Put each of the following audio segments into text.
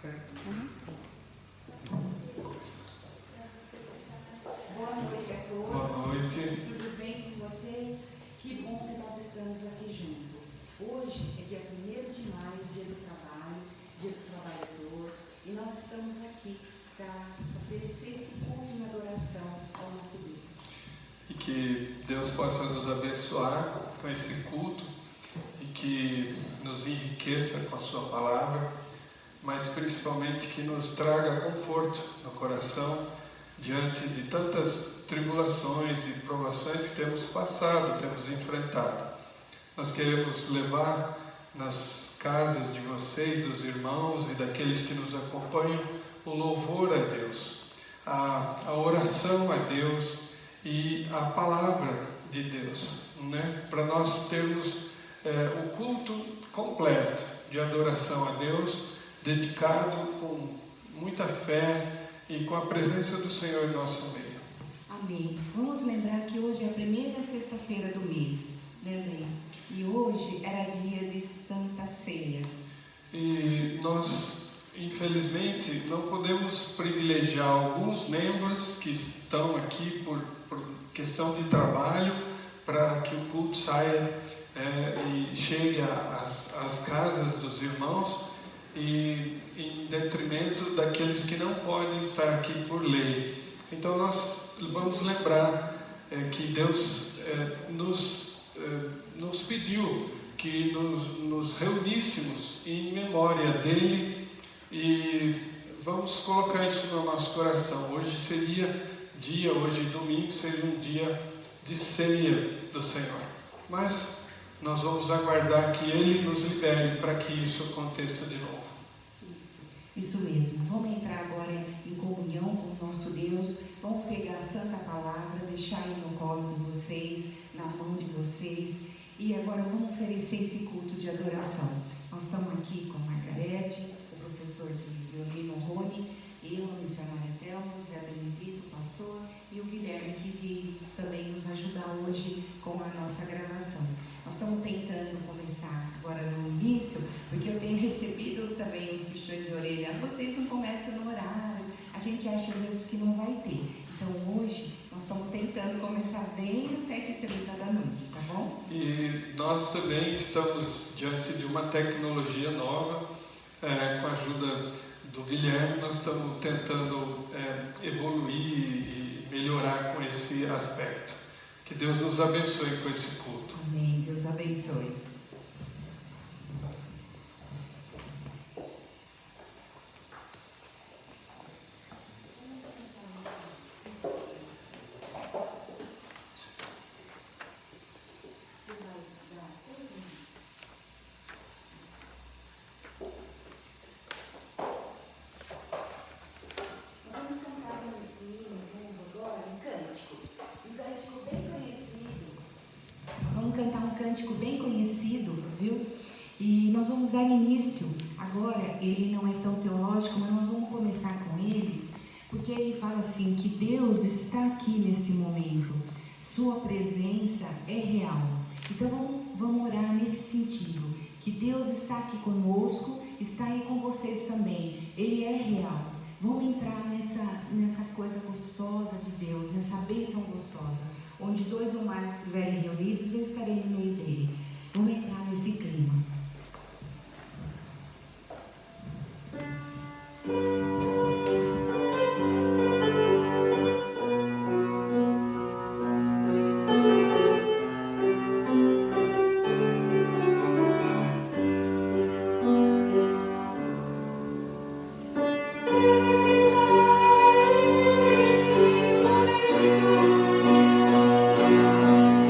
Boa noite a todos. Boa noite. Tudo bem com vocês? Que bom que nós estamos aqui juntos. Hoje é dia 1º de maio, dia do trabalho, dia do trabalhador, e nós estamos aqui para oferecer esse culto em adoração ao nosso Deus. E que Deus possa nos abençoar com esse culto e que nos enriqueça com a sua palavra, mas principalmente que nos traga conforto no coração diante de tantas tribulações e provações que temos passado, temos enfrentado. Nós queremos levar nas casas de vocês, dos irmãos e daqueles que nos acompanham, o louvor a Deus, a oração a Deus e a palavra de Deus, né? Para nós termos o culto completo de adoração a Deus, dedicado com muita fé e com a presença do Senhor em nosso meio. Amém. Vamos lembrar que hoje é a primeira sexta-feira do mês, né, Lê? E hoje era dia de Santa Ceia. E nós, infelizmente, não podemos privilegiar alguns membros que estão aqui por questão de trabalho, para que o culto saia e chegue às casas dos irmãos, e em detrimento daqueles que não podem estar aqui por lei. Então nós vamos lembrar que Deus nos pediu que nos reuníssemos em memória dele, e vamos colocar isso no nosso coração. Hoje domingo seria um dia de ceia do Senhor, mas nós vamos aguardar que Ele nos libere para que isso aconteça de novo. Isso mesmo. Vamos entrar agora em comunhão com o nosso Deus. Vamos pegar a Santa Palavra, deixar aí no colo de vocês, na mão de vocês. E agora vamos oferecer esse culto de adoração. Nós estamos aqui com a Margarete, o professor de violino Rony, eu, a missionária Thelma, o Zé Benedito, o pastor, e o Guilherme, que veio também nos ajudar hoje com a nossa gravação. Nós estamos tentando começar agora no início, porque eu tenho recebido também os puxões de orelha. Vocês não começam no horário, a gente acha às vezes que não vai ter. Então hoje nós estamos tentando começar bem às 7h30 da noite, tá bom? E nós também estamos diante de uma tecnologia nova, com a ajuda do Guilherme. Nós estamos tentando evoluir e melhorar com esse aspecto. Que Deus nos abençoe com esse culto. Amém. Deus abençoe. Cântico bem conhecido, viu? E nós vamos dar início. Agora, ele não é tão teológico, mas nós vamos começar com ele, porque ele fala assim, que Deus está aqui nesse momento, sua presença é real. Então vamos orar nesse sentido, que Deus está aqui conosco, está aí com vocês também, ele é real. Vamos entrar nessa coisa gostosa de Deus, nessa bênção gostosa, onde 2 ou mais estiverem reunidos, eu estarei no meio dele. Vamos entrar nesse clima.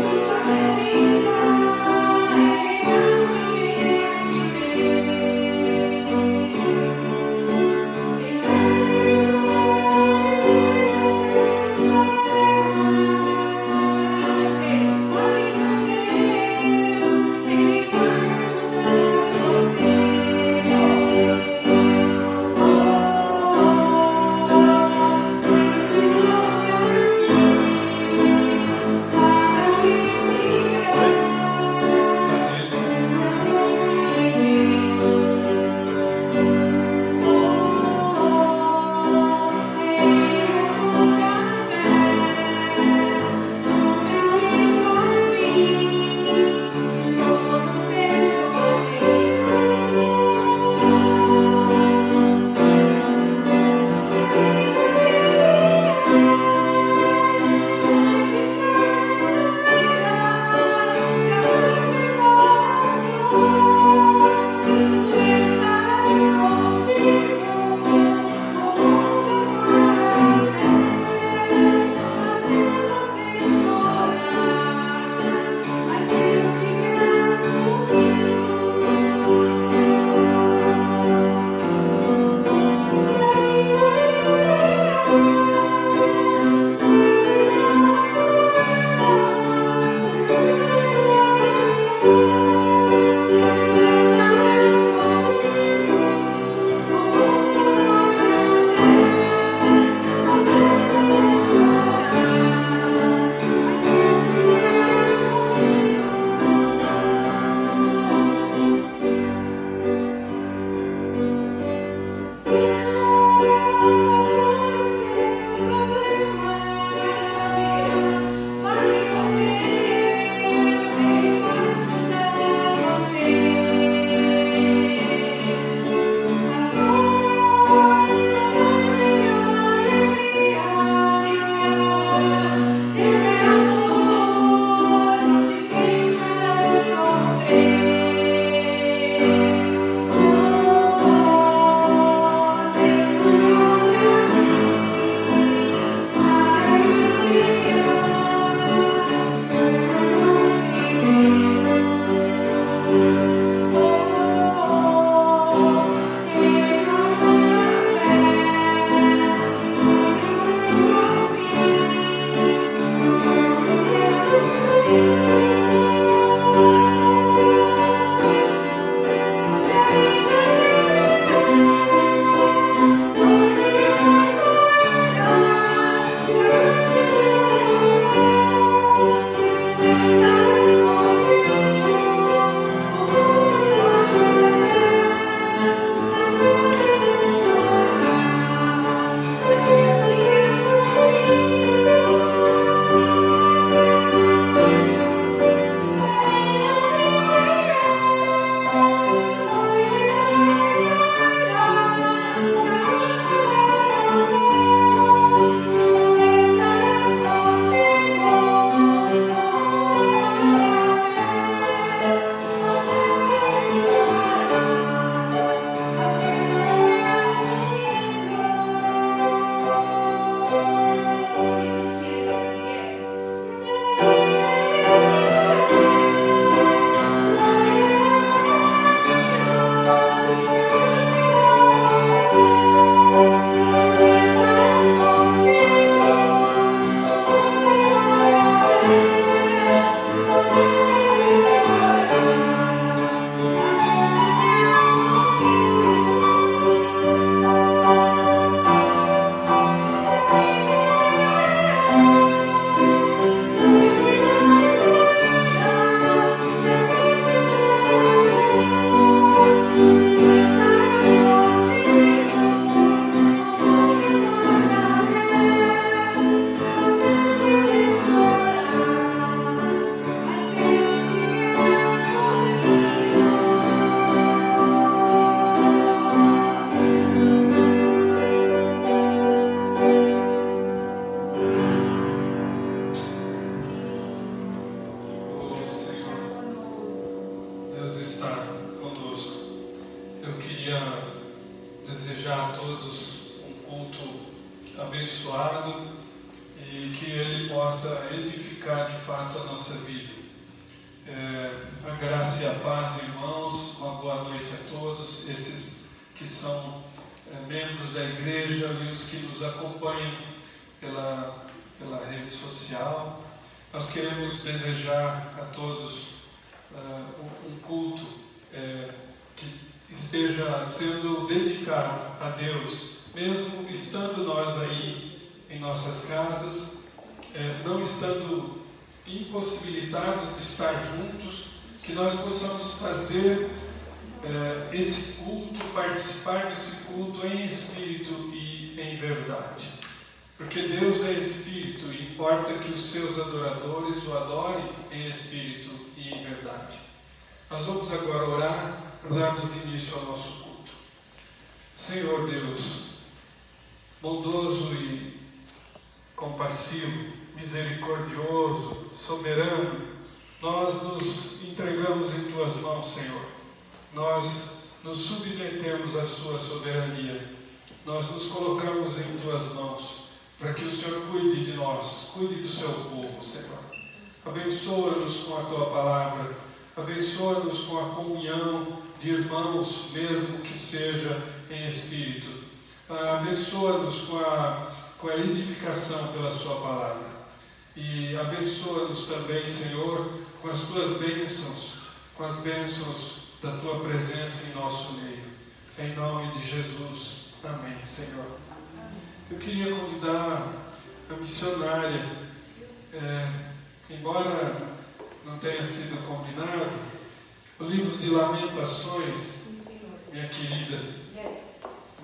Sua presença é real. desejar a todos um culto abençoado e que ele possa edificar de fato a nossa vida. A graça e a paz, irmãos, uma boa noite a todos, esses que são membros da igreja e os que nos acompanham pela rede social. Nós queremos desejar a todos um culto que esteja sendo dedicado a Deus, mesmo estando nós aí em nossas casas, não estando impossibilitados de estar juntos, que nós possamos fazer esse culto, participar desse culto em espírito e em verdade. Porque Deus é espírito e importa que os seus adoradores o adorem em espírito e em verdade. Nós vamos agora orar para darmos início ao nosso culto. Senhor Deus, bondoso e compassivo, misericordioso, soberano, nós nos entregamos em Tuas mãos, Senhor. Nós nos submetemos à Sua soberania. Nós nos colocamos em Tuas mãos para que o Senhor cuide de nós, cuide do Seu povo, Senhor. Abençoa-nos com a Tua palavra, abençoa-nos com a comunhão de irmãos, mesmo que seja em espírito. Abençoa-nos com a edificação pela Sua palavra. E abençoa-nos também, Senhor, com as Tuas bênçãos, com as bênçãos da Tua presença em nosso meio. Em nome de Jesus. Amém, Senhor. Eu queria convidar a missionária, embora não tenha sido combinado, o livro de Lamentações, minha querida,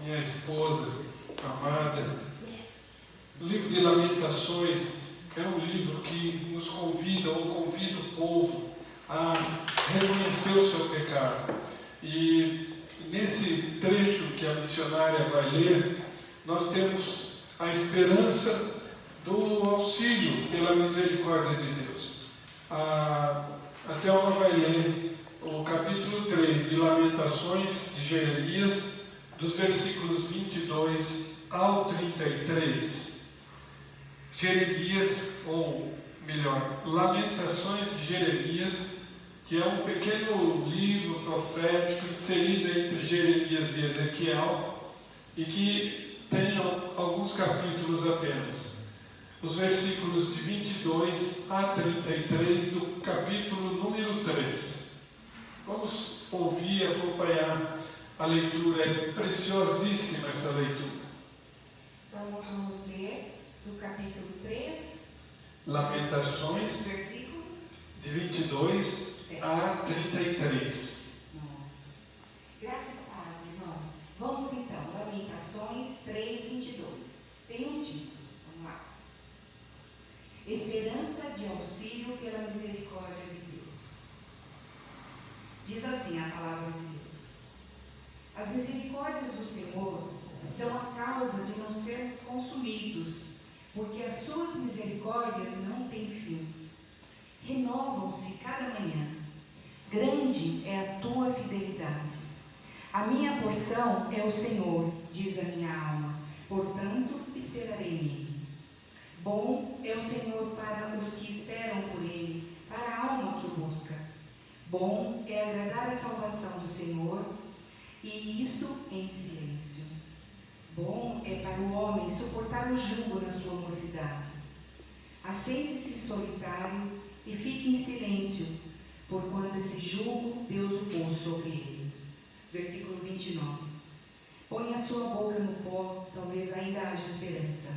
minha esposa amada, o livro de Lamentações é um livro que nos convida, ou convida o povo a reconhecer o seu pecado. E nesse trecho que a missionária vai ler, nós temos a esperança do auxílio pela misericórdia de Deus. A Thelma vai ler o capítulo 3 de Lamentações de Jeremias, dos versículos 22 ao 33. Jeremias, ou melhor, Lamentações de Jeremias, que é um pequeno livro profético inserido entre Jeremias e Ezequiel, e que tem alguns capítulos apenas. Os versículos de 22 a 33 do capítulo número 3. Vamos ouvir e acompanhar a leitura, é preciosíssima essa leitura. Então nós vamos ler do capítulo 3, Lamentações, versículos de 22 a 33. Graça e paz, irmãos. Vamos então, Lamentações 3, 22. Tem um título, vamos lá. Esperança de auxílio pela misericórdia de Deus. Diz assim a palavra de Deus: as misericórdias do Senhor são a causa de não sermos consumidos, porque as suas misericórdias não têm fim. Renovam-se cada manhã. Grande é a tua fidelidade. A minha porção é o Senhor, diz a minha alma, portanto esperarei nele. Bom é o Senhor para os que esperam por ele, para a alma que o busca. Bom é agradar a salvação do Senhor, e isso em silêncio. Bom é para o homem suportar o jugo na sua mocidade. Assente-se solitário e fique em silêncio, porquanto esse jugo Deus o pôs sobre ele. Versículo 29. Põe a sua boca no pó, talvez ainda haja esperança.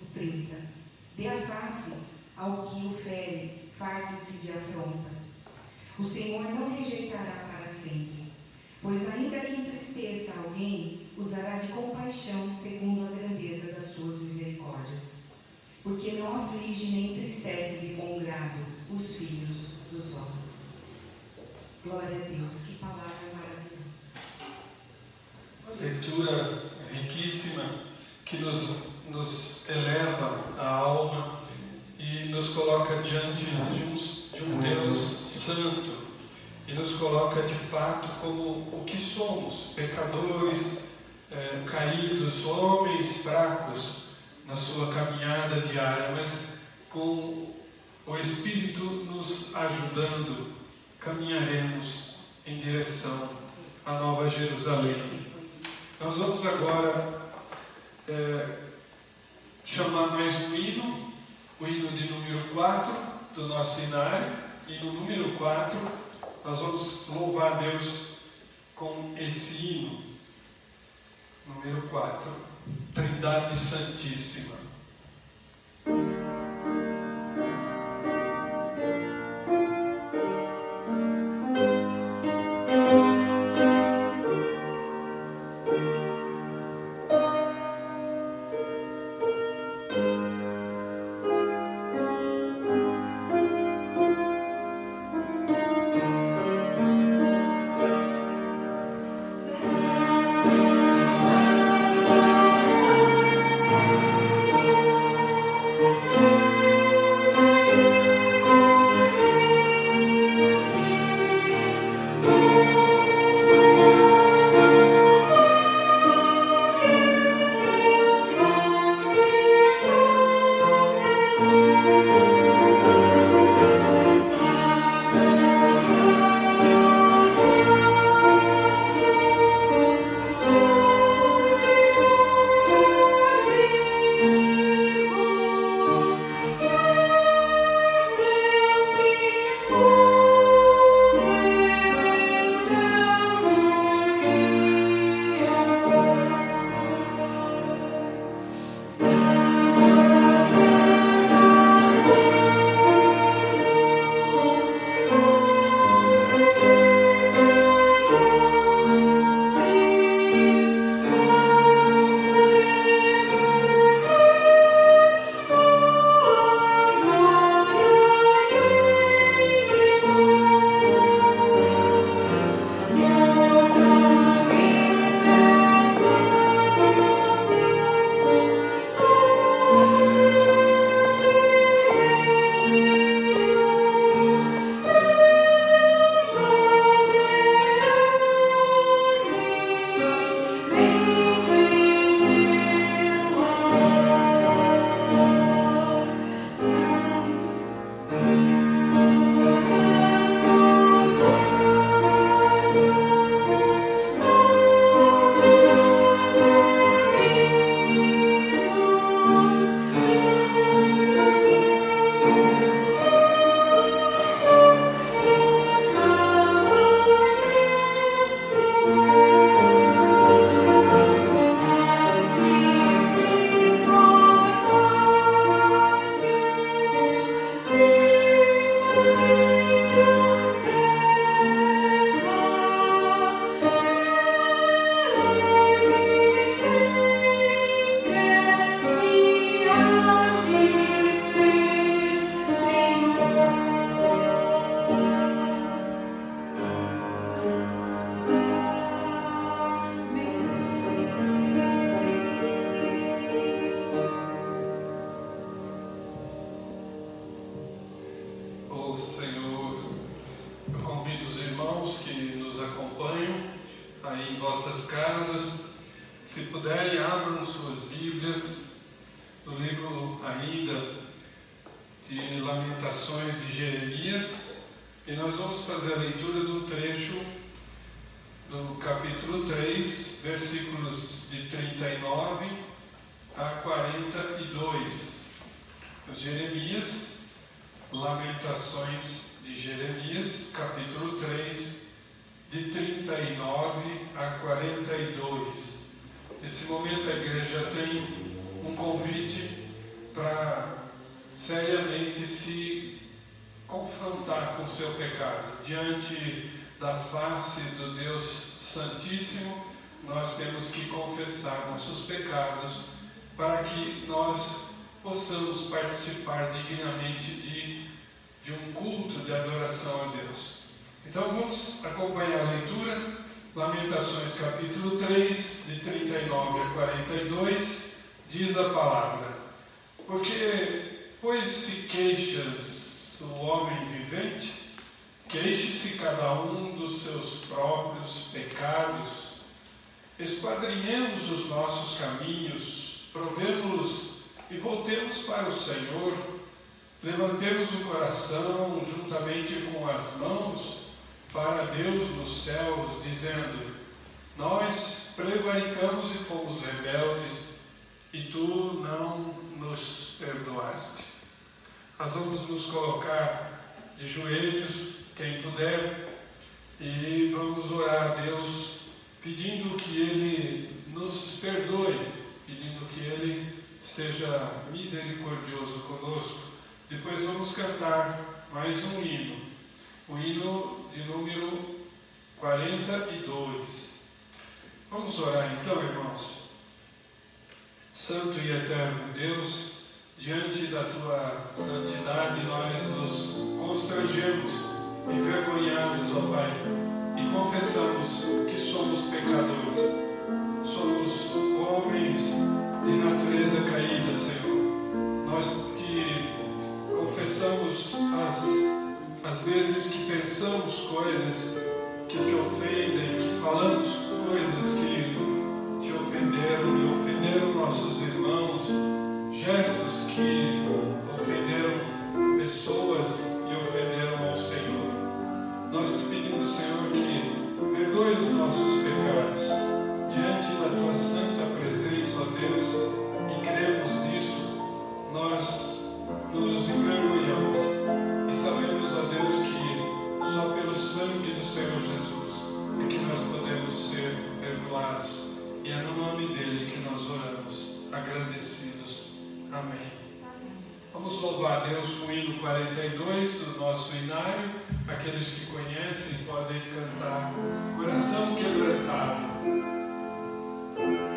O 30. Dê a face ao que o fere, farte-se de afronta. O Senhor não rejeitará para sempre, pois ainda que entristeça alguém, usará de compaixão segundo a grandeza das suas misericórdias. Porque não aflige nem entristece de bom grado os filhos dos homens. Glória a Deus, que palavra maravilhosa. Uma leitura riquíssima que nos eleva a alma e nos coloca diante de um Deus santo e nos coloca de fato como o que somos, pecadores, caídos, homens fracos na sua caminhada diária, mas com o Espírito nos ajudando, caminharemos em direção à Nova Jerusalém. Nós vamos agora chamar mais um hino, o hino de número 4 do nosso inário, e no número 4 nós vamos louvar a Deus com esse hino. Número 4, Trindade Santíssima. Lamentações de Jeremias, capítulo 3, de 39 a 42. Nesse momento a igreja tem um convite para seriamente se confrontar com o seu pecado. Diante da face do Deus Santíssimo, nós temos que confessar nossos pecados para que nós possamos participar dignamente de um culto de adoração a Deus. Então vamos acompanhar a leitura, Lamentações capítulo 3, de 39 a 42, diz a palavra: Porque, pois se queixas o homem vivente, queixe-se cada um dos seus próprios pecados, esquadrinhemos os nossos caminhos, provemos-los e voltemos para o Senhor, levantemos o coração juntamente com as mãos para Deus nos céus, dizendo: nós prevaricamos e fomos rebeldes, e tu não nos perdoaste. Nós vamos nos colocar de joelhos, quem puder, e vamos orar a Deus, pedindo que Ele nos perdoe, pedindo que Ele seja misericordioso conosco. Depois vamos cantar mais um hino, o hino de número 42. Vamos orar então, irmãos. Santo e eterno Deus, diante da Tua santidade nós nos constrangemos, envergonhados, ó Pai, e confessamos que somos pecadores. Somos homens de natureza caída, Senhor. Nós te confessamos as vezes que pensamos coisas que te ofendem, que falamos coisas que te ofenderam e ofenderam nossos irmãos, gestos que ofenderam pessoas e ofenderam ao Senhor. Nós te pedimos, Senhor, que perdoe os nossos pecados diante da Tua santa presença, ó Deus, e cremos nisso. Nós nos envergonhamos e sabemos, ó Deus, que só pelo sangue do Senhor Jesus é que nós podemos ser perdoados. E é no nome dele que nós oramos, agradecidos. Amém. Vamos louvar a Deus com o hino 42 do nosso inário. Aqueles que conhecem podem cantar Coração Quebrantado. Oh,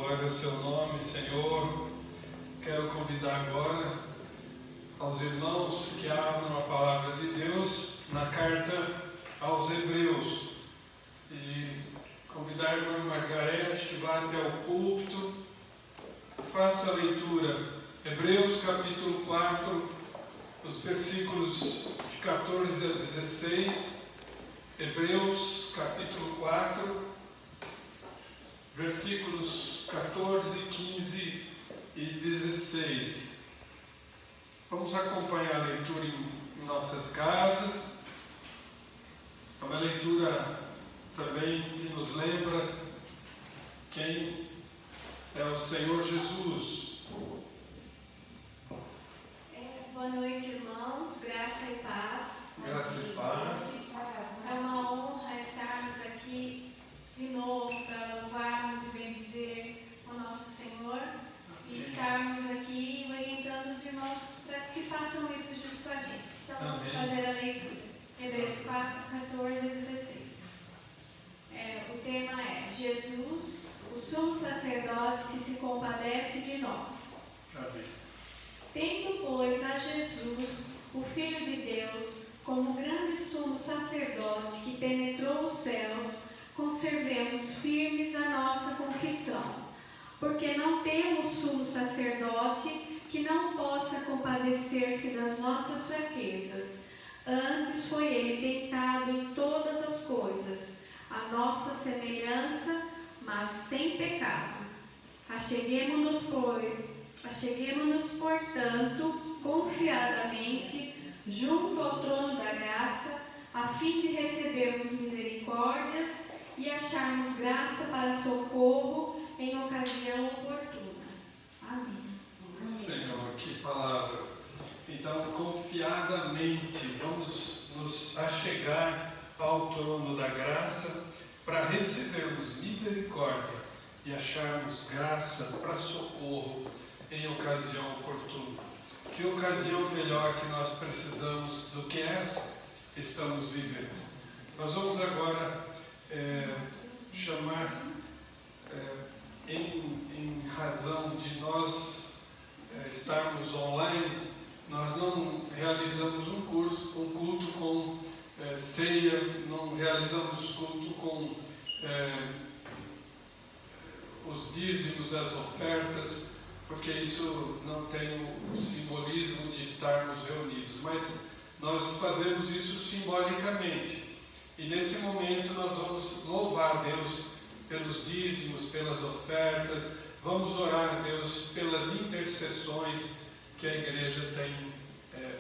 glória ao seu nome, Senhor. Quero convidar agora aos irmãos que abram a palavra de Deus na carta aos Hebreus. E convidar a irmã Margarete que vá até o púlpito, faça a leitura. Hebreus capítulo 4, os versículos de 14 a 16. Hebreus capítulo 4, versículos 14, 15 e 16. Vamos acompanhar a leitura em nossas casas. É uma leitura também que nos lembra quem é o Senhor Jesus. Boa noite, irmãos. Graça e paz. Graça e paz. É uma honra estarmos aqui de novo para louvarmos e bendizer o nosso Senhor e estarmos aqui orientando os irmãos para que façam isso junto com a gente. Então vamos fazer a leitura. Hebreus 4, 14 e 16. O tema é Jesus, o sumo sacerdote que se compadece de nós. Amém. Tendo, pois, a Jesus, o Filho de Deus, como grande sumo sacerdote que penetrou os céus, conservemos firmes a nossa confissão, porque não temos sumo sacerdote que não possa compadecer-se das nossas fraquezas. Antes foi ele tentado em todas as coisas, a nossa semelhança, mas sem pecado. Acheguemo-nos, portanto, confiadamente junto ao trono da graça, a fim de recebermos misericórdia e acharmos graça para socorro em ocasião oportuna. Amém. Senhor, que palavra. Então, confiadamente, vamos nos achegar ao trono da graça para recebermos misericórdia e acharmos graça para socorro em ocasião oportuna. Que ocasião melhor que nós precisamos do que essa estamos vivendo. Nós vamos agora chamar, em razão de nós estarmos online, nós não realizamos um culto com ceia, não realizamos culto com os dízimos, as ofertas, porque isso não tem o simbolismo de estarmos reunidos, mas nós fazemos isso simbolicamente. E nesse momento nós vamos louvar a Deus pelos dízimos, pelas ofertas, vamos orar a Deus pelas intercessões que a igreja tem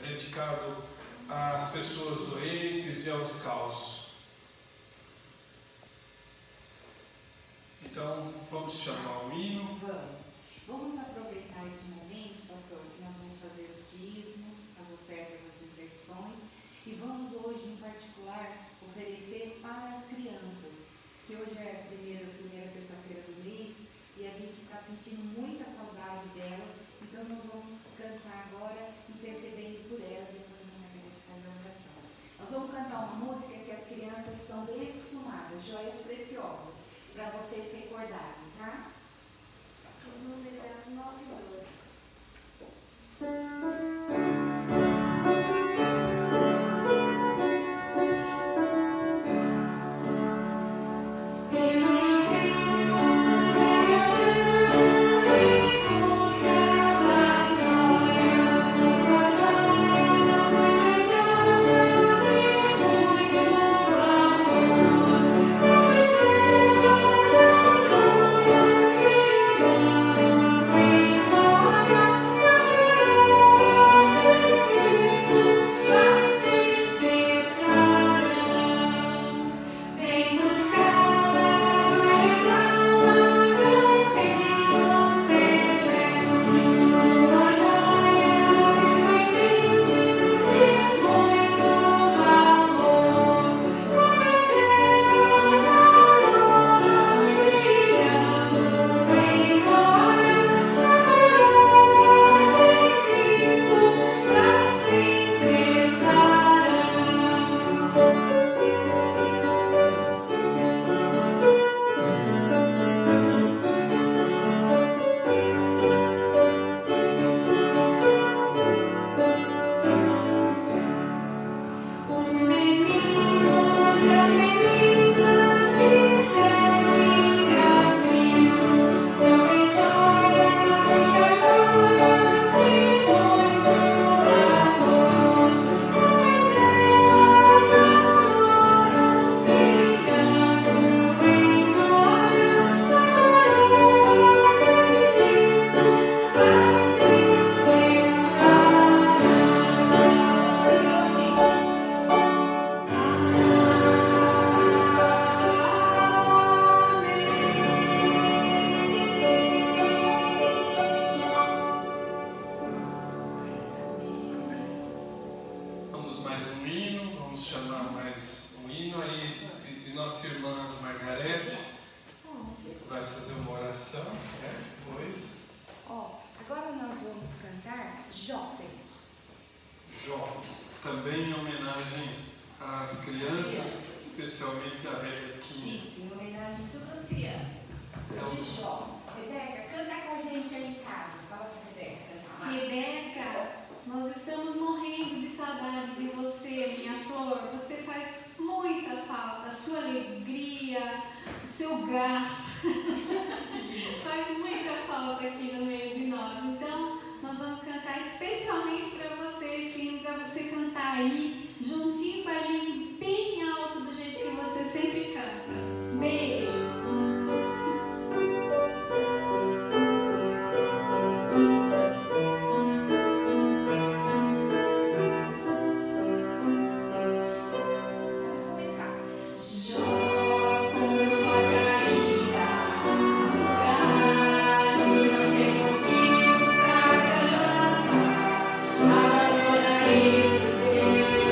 dedicado às pessoas doentes e aos causos. Então, vamos chamar o hino. Vamos aproveitar esse momento, pastor, que nós vamos fazer os dízimos, as ofertas, as intercessões, e vamos hoje, em particular, oferecer para as crianças, que hoje é a primeira sexta-feira do mês, e a gente está sentindo muita saudade delas, então nós vamos cantar agora, intercedendo por elas, e depois a Margarete faz a oração. Nós vamos cantar uma música que as crianças estão bem acostumadas, Joias Preciosas, para vocês recordarem, tá? O número é 92. Glória vamos chamar mais um hino aí, e nossa irmã Margarete vai fazer uma oração, né? Depois. Agora nós vamos cantar Jovem. Jó, também em homenagem às crianças, especialmente a Rebequinha. Isso, em homenagem a todas as crianças. Hoje Jó. Rebeca, canta com a gente aí em casa. Fala pra Rebeca cantar mais. Rebeca, nós estamos morrendo de saudade de você, minha flor. Você faz muita falta, a sua alegria, o seu gás. Faz muita falta aqui no meio de nós. Então, nós vamos cantar especialmente para você, esse hino, para você cantar aí, juntinho com a gente, bem alto, do jeito que você sempre canta. Beijo! Isso.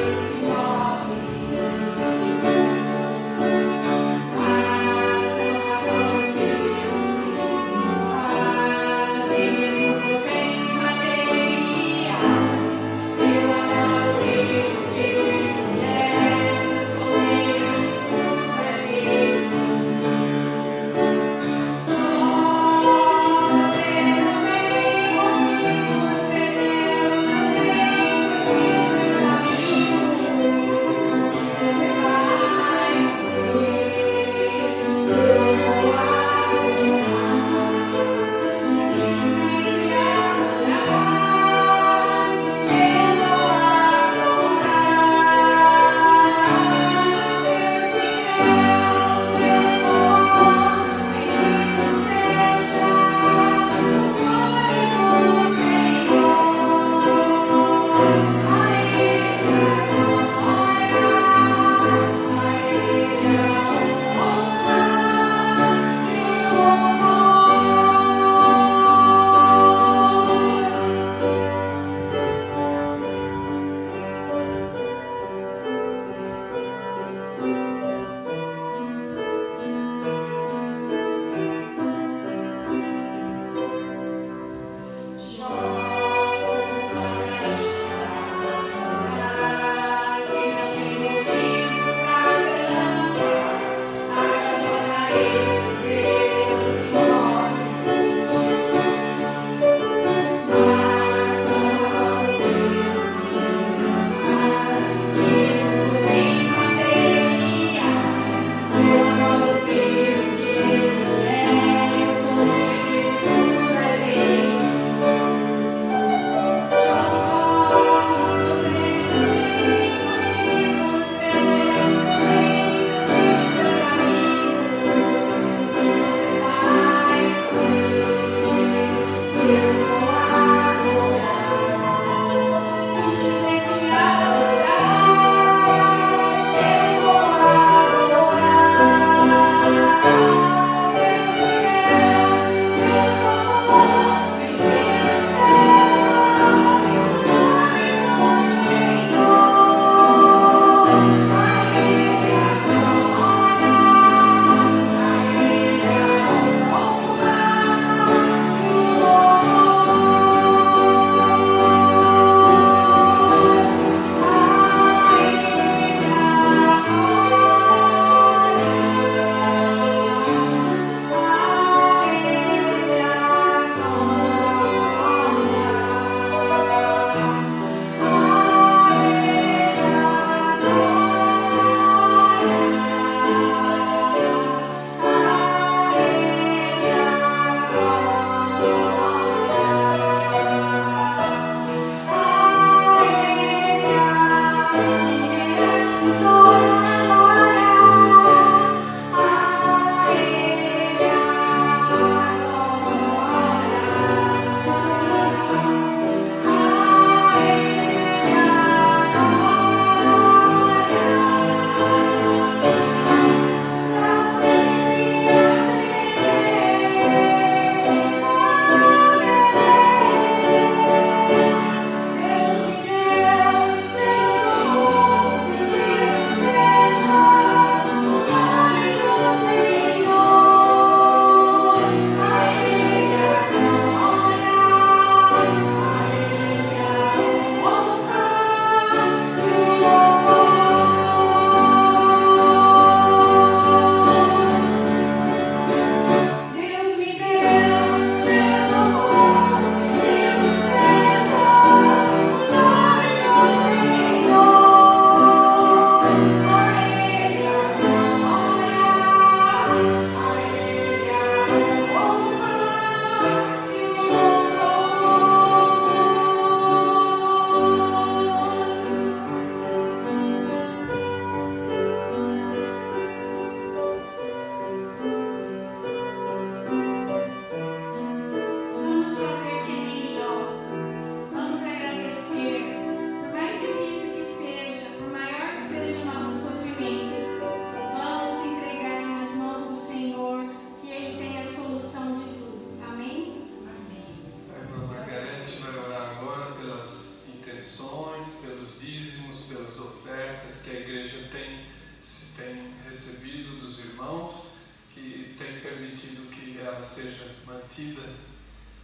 ofertas que a igreja tem recebido dos irmãos, que tem permitido que ela seja mantida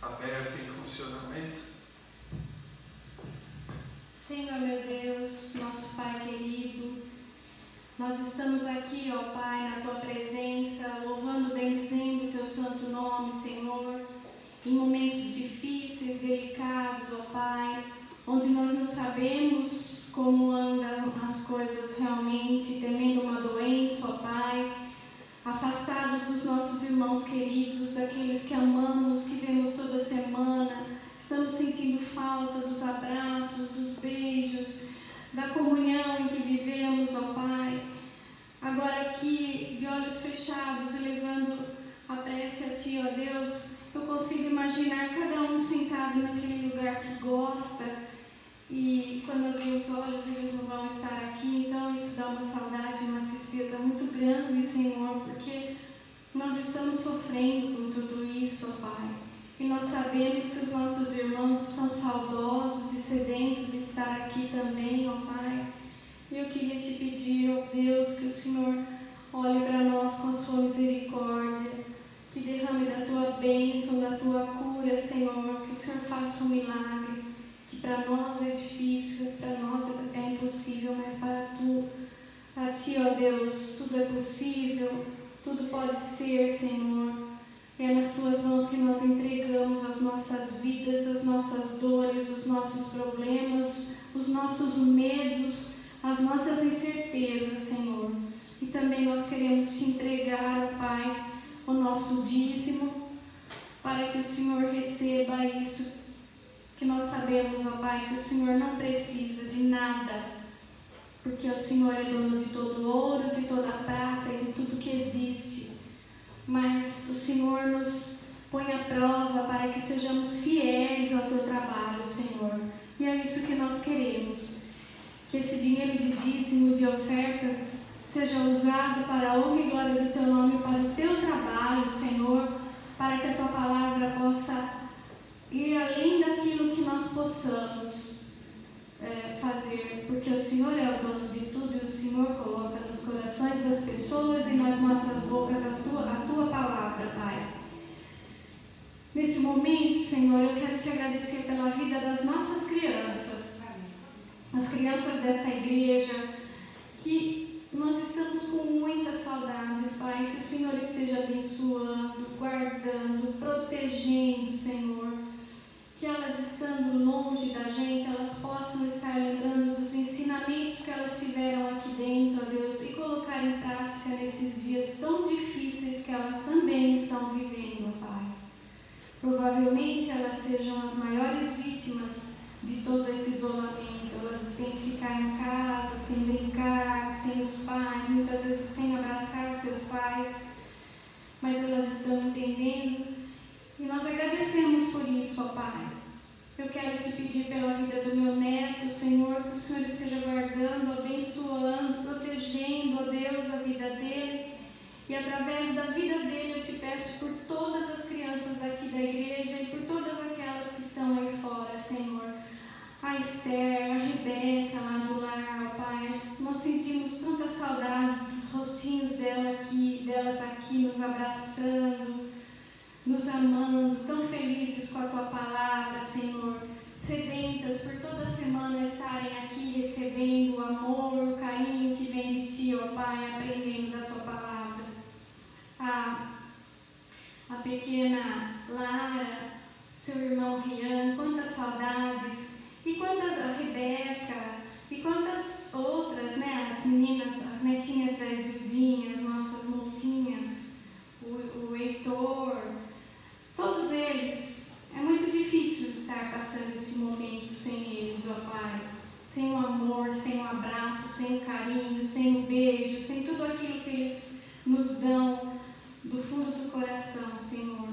aberta em funcionamento. Senhor, meu Deus, nosso Pai querido, nós estamos aqui, ó Pai, na Tua presença, louvando, bendizendo o Teu santo nome, Senhor, em momentos difíceis, delicados, ó Pai, onde nós não sabemos como andam as coisas realmente, temendo uma doença, ó Pai, afastados dos nossos irmãos queridos, daqueles que amamos, que vemos toda semana, estamos sentindo falta dos abraços, dos beijos, da comunhão em que vivemos, ó Pai. Agora aqui, de olhos fechados, elevando a prece a Ti, ó Deus, eu consigo imaginar cada um sentado naquele lugar que gosta, e quando abrir os olhos eles não vão estar aqui, então isso dá uma saudade, uma tristeza muito grande, Senhor, porque nós estamos sofrendo com tudo isso, ó Pai. E nós sabemos que os nossos irmãos estão saudosos e sedentos de estar aqui também, ó Pai. E eu queria te pedir, ó Deus, que o Senhor olhe para nós com a sua misericórdia, que derrame da tua bênção, da tua cura, Senhor, que o Senhor faça um milagre, que para nós é difícil, para nós é impossível, mas para Ti, ó Deus, tudo é possível, tudo pode ser, Senhor. É nas Tuas mãos que nós entregamos as nossas vidas, as nossas dores, os nossos problemas, os nossos medos, as nossas incertezas, Senhor. E também nós queremos Te entregar, ó Pai, o nosso dízimo, para que o Senhor receba isso, que nós sabemos, ó Pai, que o Senhor não precisa de nada, porque o Senhor é dono de todo o ouro, de toda a prata e de tudo que existe. Mas o Senhor nos põe à prova para que sejamos fiéis ao Teu trabalho, Senhor. E é isso que nós queremos. Que esse dinheiro de dízimo, de ofertas, seja usado para a honra e glória do Teu nome, para o Teu trabalho, Senhor, para que a Tua palavra possa ir além daquilo que nós possamos fazer, porque o Senhor é o dono de tudo e o Senhor coloca nos corações das pessoas e nas nossas bocas a Tua palavra, Pai. Nesse momento, Senhor, eu quero Te agradecer pela vida das nossas crianças, as crianças desta igreja, que nós estamos com muitas saudades, Pai, que o Senhor esteja abençoando, guardando, protegendo, Senhor, que elas estando longe da gente, elas possam estar lembrando dos ensinamentos que elas tiveram aqui dentro, ó Deus, e colocar em prática nesses dias tão difíceis que elas também estão vivendo, Pai. Provavelmente elas sejam as maiores vítimas de todo esse isolamento. Elas têm que ficar em casa, sem brincar, sem os pais, muitas vezes sem abraçar seus pais, mas elas estão entendendo. E nós agradecemos por isso, ó Pai. Eu quero Te pedir pela vida do meu neto, Senhor, que o Senhor esteja guardando, abençoando, protegendo, ó Deus, a vida dele. E através da vida dele eu Te peço por todas as crianças daqui da igreja e por todas aquelas que estão aí fora, Senhor. A Esther, a Rebeca lá do lar, ó Pai. Nós sentimos tantas saudades dos rostinhos delas aqui nos abraçando, nos amando, tão felizes com a Tua palavra, Senhor, sedentas por toda semana estarem aqui recebendo o amor, o carinho que vem de Ti, ó Pai, aprendendo da Tua palavra. A pequena Lara, seu irmão Rian, quantas saudades, e quantas, a Rebeca, e quantas outras, né, as meninas, as netinhas da Isildinha, as nossas mocinhas, o Heitor. Todos eles, é muito difícil estar passando esse momento sem eles, ó Pai. Sem o amor, sem o abraço, sem o carinho, sem o beijo, sem tudo aquilo que eles nos dão do fundo do coração, Senhor.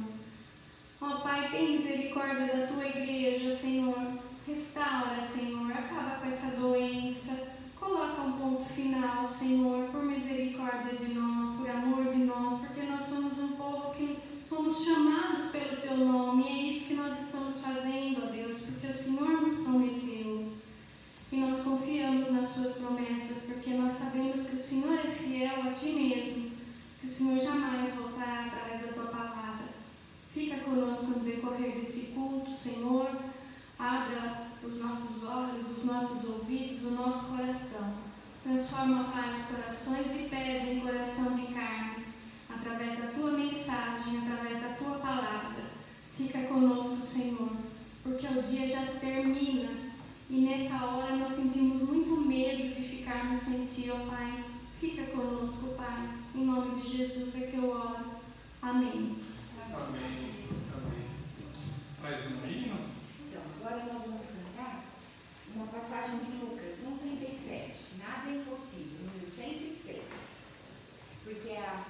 Ó Pai, tem misericórdia da Tua igreja, Senhor. Restaura, Senhor. Acaba com essa doença. Coloca um ponto final, Senhor, por misericórdia de nós, por amor de nós, porque nós somos um povo que somos chamados pelo Teu nome, e é isso que nós estamos fazendo, ó Deus, porque o Senhor nos prometeu, e nós confiamos nas Suas promessas porque nós sabemos que o Senhor é fiel a Ti mesmo, que o Senhor jamais voltará atrás da Tua palavra. Fica conosco no decorrer desse culto, Senhor. Abra os nossos olhos, os nossos ouvidos, o nosso coração. Transforma, Pai, os corações de pedra em coração de carne, através da Tua mensagem, através da Tua palavra. Fica conosco, Senhor, porque o dia já se termina e nessa hora nós sentimos muito medo de ficarmos sem Ti, ó Pai. Fica conosco, Pai. Em nome de Jesus é que eu oro. Amém. Amém. Amém. Mais um hino? Então, agora nós vamos cantar uma passagem de Lucas 1,37. Nada é impossível, número 106. Porque a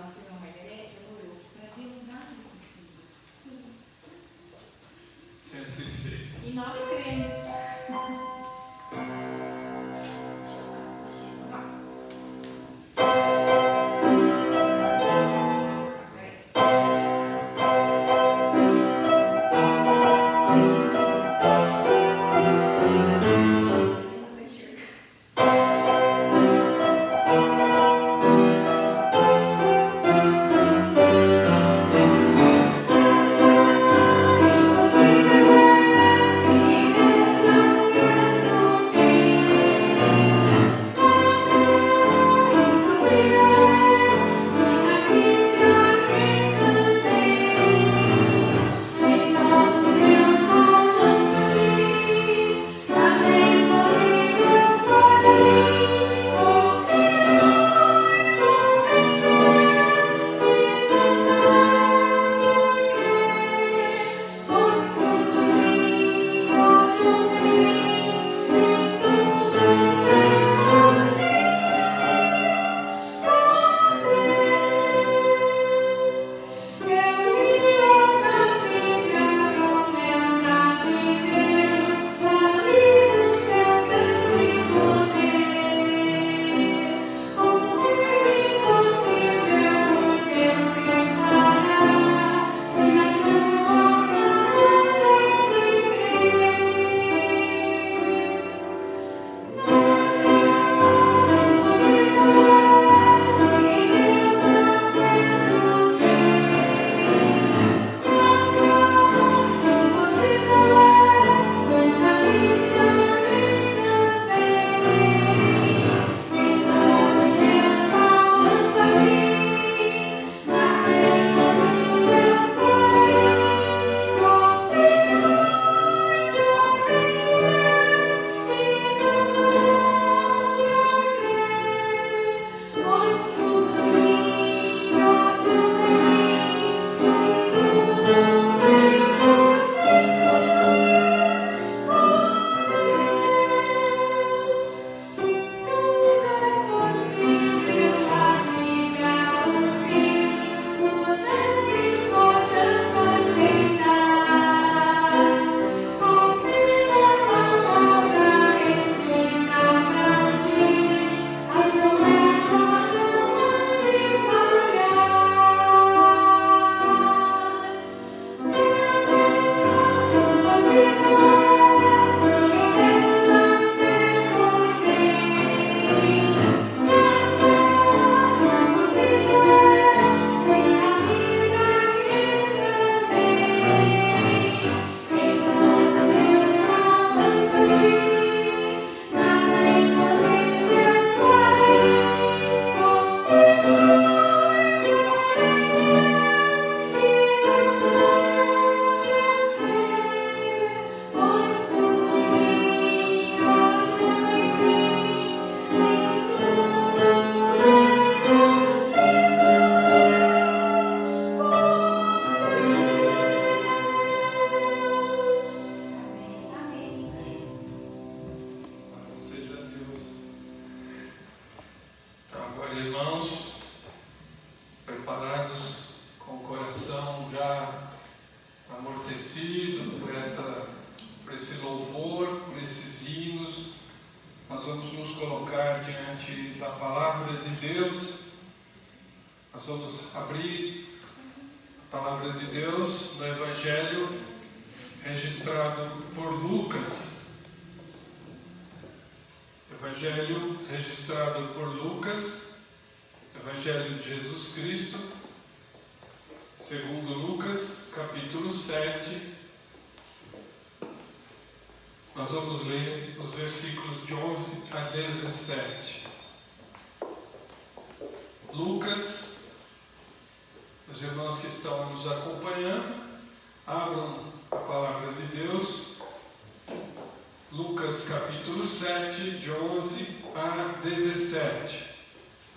nossa irmã Margarete orou que para Deus nada é impossível. Sim. 106. E nós cremos. Nós vamos abrir a palavra de Deus no Evangelho registrado por Lucas. Evangelho registrado por Lucas, Evangelho de Jesus Cristo, segundo Lucas, capítulo 7. Nós vamos ler os versículos de 11 a 17. Lucas, os irmãos que estão nos acompanhando, abram a palavra de Deus. Lucas capítulo 7, de 11 a 17.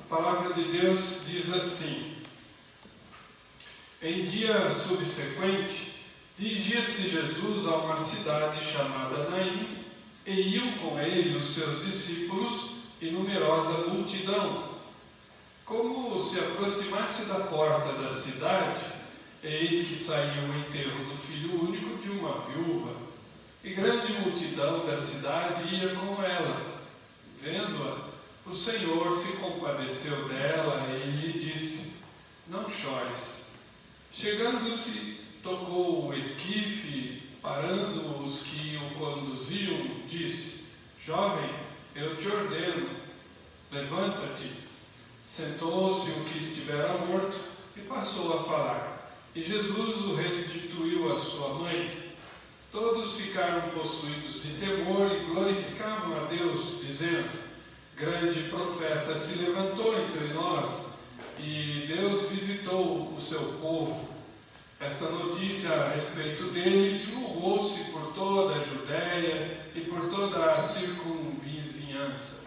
A palavra de Deus diz assim: Em dia subsequente, dirigia-se Jesus a uma cidade chamada Naim, e iam com ele os seus discípulos e numerosa multidão. Como se aproximasse da porta da cidade, eis que saiu o enterro do filho único de uma viúva, e grande multidão da cidade ia com ela. Vendo-a, o Senhor se compadeceu dela e lhe disse: Não chores. Chegando-se, tocou o esquife, parando os que o conduziam, disse: Jovem, eu te ordeno, levanta-te. Sentou-se o que estivera morto e passou a falar. E Jesus o restituiu à sua mãe. Todos ficaram possuídos de temor e glorificavam a Deus, dizendo: Grande profeta se levantou entre nós, e Deus visitou o seu povo. Esta notícia a respeito dele divulgou-se por toda a Judéia e por toda a circunvizinhança.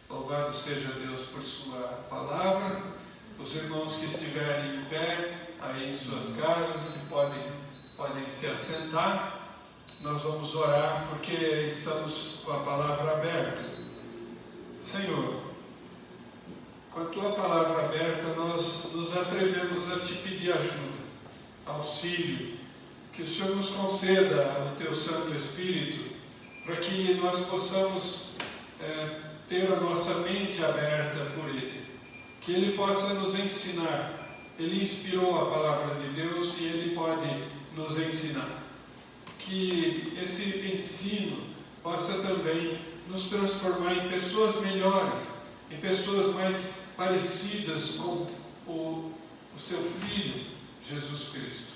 Louvado seja Deus por sua palavra. Os irmãos que estiverem em pé aí em suas casas, que podem se assentar, nós vamos orar porque estamos com a palavra aberta. Senhor, com a tua palavra aberta, nós nos atrevemos a te pedir ajuda, auxílio, que o Senhor nos conceda o teu Santo Espírito, para que nós possamos ter a nossa mente aberta por Ele, que Ele possa nos ensinar. Ele inspirou a palavra de Deus e Ele pode nos ensinar. Que esse ensino possa também nos transformar em pessoas melhores, em pessoas mais parecidas com o seu Filho, Jesus Cristo.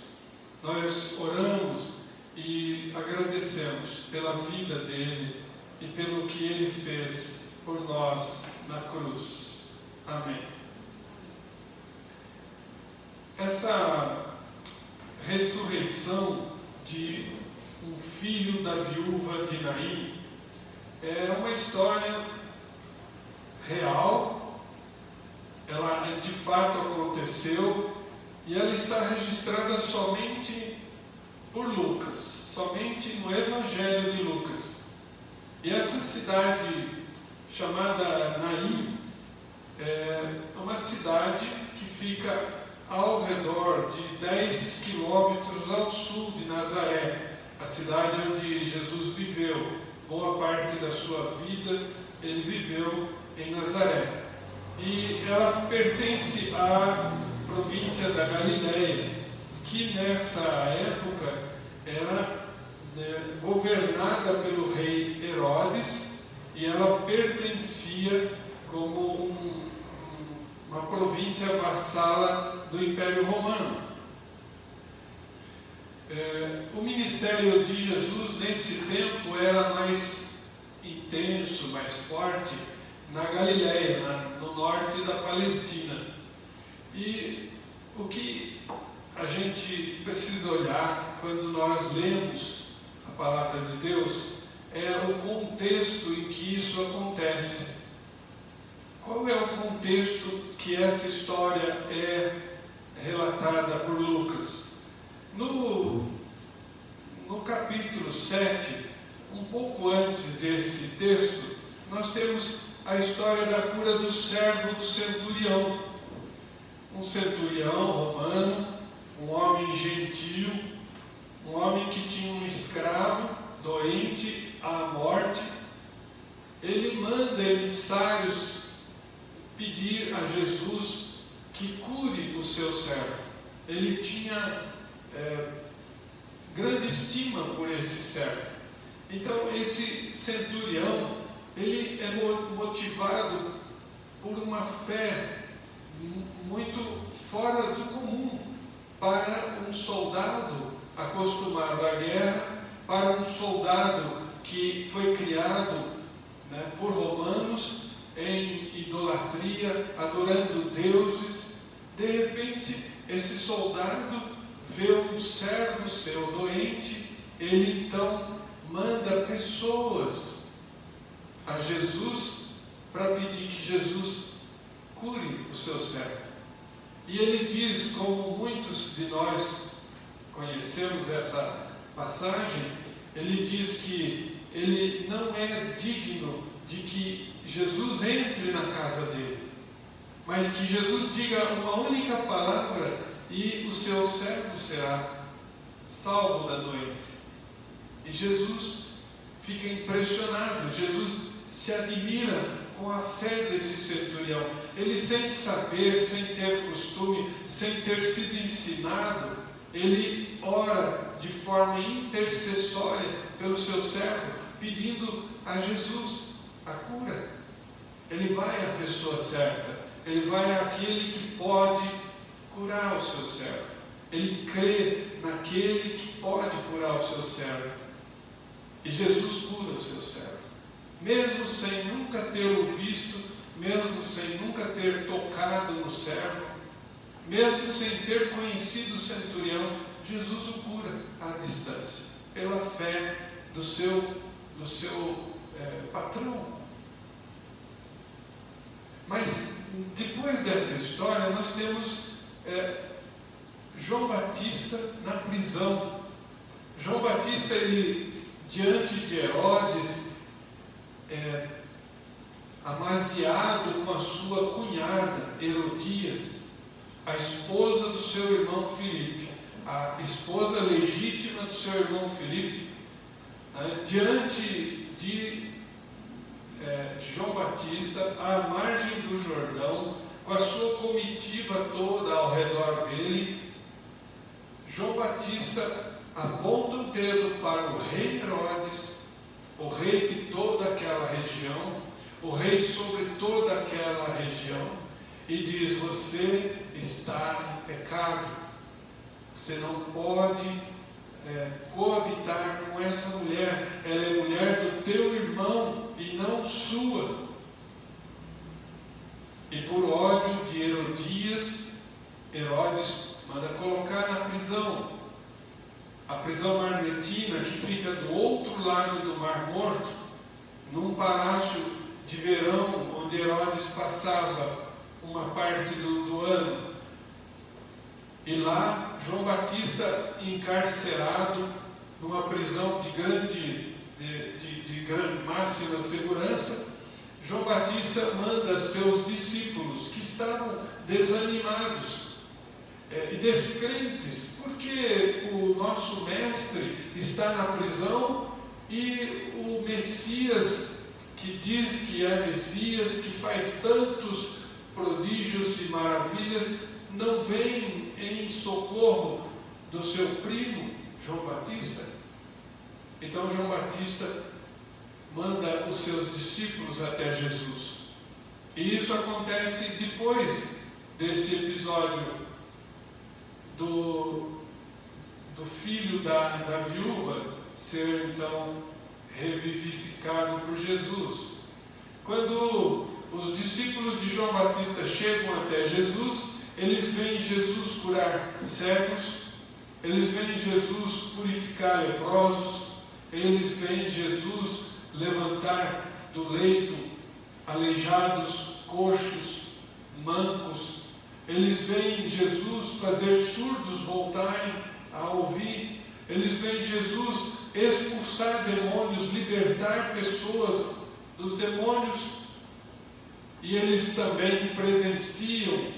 Nós oramos e agradecemos pela vida dele e pelo que ele fez por nós na cruz. Amém. Essa ressurreição de um filho da viúva de Naim é uma história real, ela de fato aconteceu e ela está registrada somente por Lucas, somente no Evangelho de Lucas. E essa cidade chamada Naim é uma cidade que fica ao redor de 10 quilômetros ao sul de Nazaré, a cidade onde Jesus viveu. Boa parte da sua vida ele viveu em Nazaré. E ela pertence à província da Galileia, que nessa época era governada pelo rei Herodes, e ela pertencia como uma província vassala do Império Romano. O ministério de Jesus nesse tempo era mais intenso, mais forte na Galileia, no norte da Palestina. E o que a gente precisa olhar quando nós lemos a palavra de Deus é o contexto em que isso acontece. Qual é o contexto que essa história é relatada por Lucas? No capítulo 7, um pouco antes desse texto, nós temos a história da cura do servo do centurião. Um centurião romano, um homem gentil, um homem que tinha um escravo doente à morte. Ele manda emissários pedir a Jesus que cure o seu servo. Ele tinha grande estima por esse servo. Então esse centurião, ele é motivado por uma fé muito fora do comum para um soldado acostumado à guerra, para um soldado que foi criado, né, por romanos em idolatria, adorando deuses. De repente, esse soldado vê um servo seu doente, ele então manda pessoas a Jesus para pedir que Jesus cure o seu servo. E ele diz, como muitos de nós conhecemos essa passagem, ele diz que ele não é digno de que Jesus entre na casa dele, mas que Jesus diga uma única palavra e o seu servo será salvo da doença. E Jesus fica impressionado, Jesus se admira com a fé desse centurião. Ele, sem saber, sem ter costume, sem ter sido ensinado, ele ora de forma intercessória pelo seu servo, pedindo a Jesus a cura. Ele vai à pessoa certa, ele vai àquele que pode curar o seu servo. Ele crê naquele que pode curar o seu servo. E Jesus cura o seu servo. Mesmo sem nunca ter o visto, mesmo sem nunca ter tocado no servo, mesmo sem ter conhecido o centurião, Jesus o cura à distância, pela fé do seu patrão. Mas depois dessa história, nós temos João Batista na prisão. João Batista, ele, diante de Herodes, amaziado com a sua cunhada Herodias, a esposa do seu irmão Filipe, a esposa legítima do seu irmão Filipe, diante de João Batista, à margem do Jordão, com a sua comitiva toda ao redor dele, João Batista aponta o dedo para o rei Herodes, o rei de toda aquela região, o rei sobre toda aquela região, e diz: você está em pecado, você não pode coabitar com essa mulher, ela é mulher do teu irmão e não sua. E por ódio de Herodias, Herodes manda colocar na prisão, a prisão marmetina, que fica do outro lado do Mar Morto, num palácio de verão, onde Herodes passava uma parte do ano. E lá, João Batista, encarcerado numa prisão de grande máxima segurança, João Batista manda seus discípulos, que estavam desanimados e descrentes, porque o nosso mestre está na prisão e o Messias, que diz que é Messias, que faz tantos prodígios e maravilhas, não vem em socorro do seu primo João Batista. Então João Batista manda os seus discípulos até Jesus. E isso acontece depois desse episódio do filho da viúva ser então revivificado por Jesus. Quando os discípulos de João Batista chegam até Jesus, eles veem Jesus curar cegos, eles veem Jesus purificar leprosos, eles veem Jesus levantar do leito aleijados, coxos, mancos, eles veem Jesus fazer surdos voltarem a ouvir, eles veem Jesus expulsar demônios, libertar pessoas dos demônios, e eles também presenciam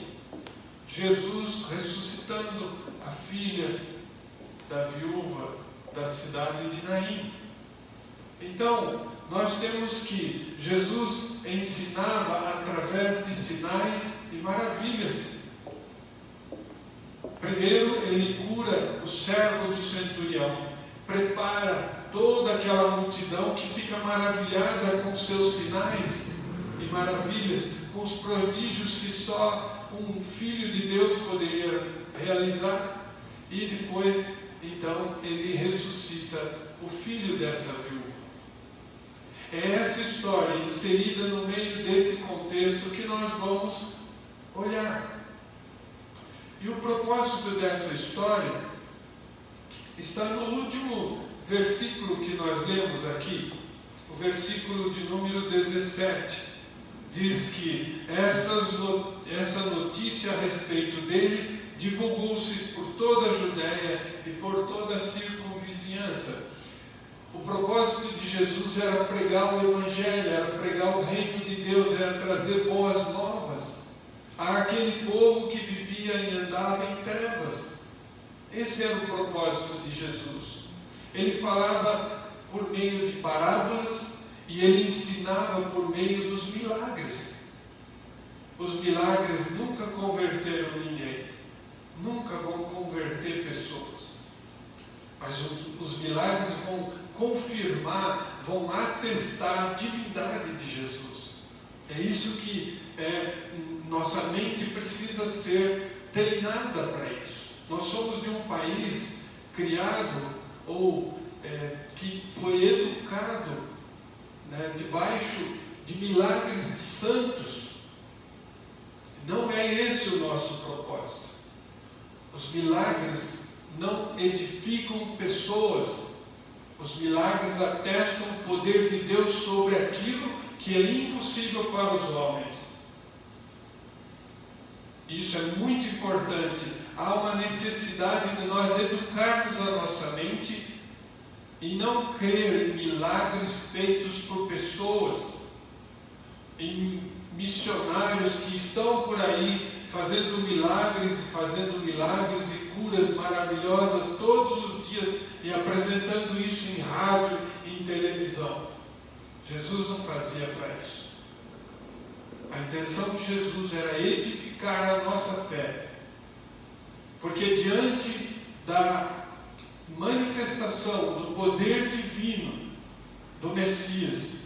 Jesus ressuscitando a filha da viúva da cidade de Naim. Então, nós temos que Jesus ensinava através de sinais e maravilhas. Primeiro, ele cura o servo do centurião, prepara toda aquela multidão que fica maravilhada com seus sinais e maravilhas, com os prodígios que só um Filho de Deus poderia realizar. E depois, então, ele ressuscita o filho dessa viúva. É essa história inserida no meio desse contexto que nós vamos olhar. E o propósito dessa história está no último versículo que nós lemos aqui, o versículo de número 17. Diz que essa notícia a respeito dele divulgou-se por toda a Judéia e por toda a circunvizinhança. O propósito de Jesus era pregar o Evangelho, era pregar o reino de Deus, era trazer boas novas àquele povo que vivia e andava em trevas. Esse era o propósito de Jesus. Ele falava por meio de parábolas e ele ensinava por meio dos milagres. Os milagres nunca converteram ninguém, nunca vão converter pessoas, mas os milagres vão confirmar, vão atestar a divindade de Jesus. É isso que nossa mente precisa ser treinada para isso. Nós somos de um país criado ou que foi educado debaixo de milagres de santos. Não é esse o nosso propósito. Os milagres não edificam pessoas. Os milagres atestam o poder de Deus sobre aquilo que é impossível para os homens. Isso é muito importante. Há uma necessidade de nós educarmos a nossa mente e não crer em milagres feitos por pessoas, em missionários que estão por aí fazendo milagres e curas maravilhosas todos os dias e apresentando isso em rádio e em televisão. Jesus não fazia para isso. A intenção de Jesus era edificar a nossa fé, porque diante da manifestação do poder divino do Messias,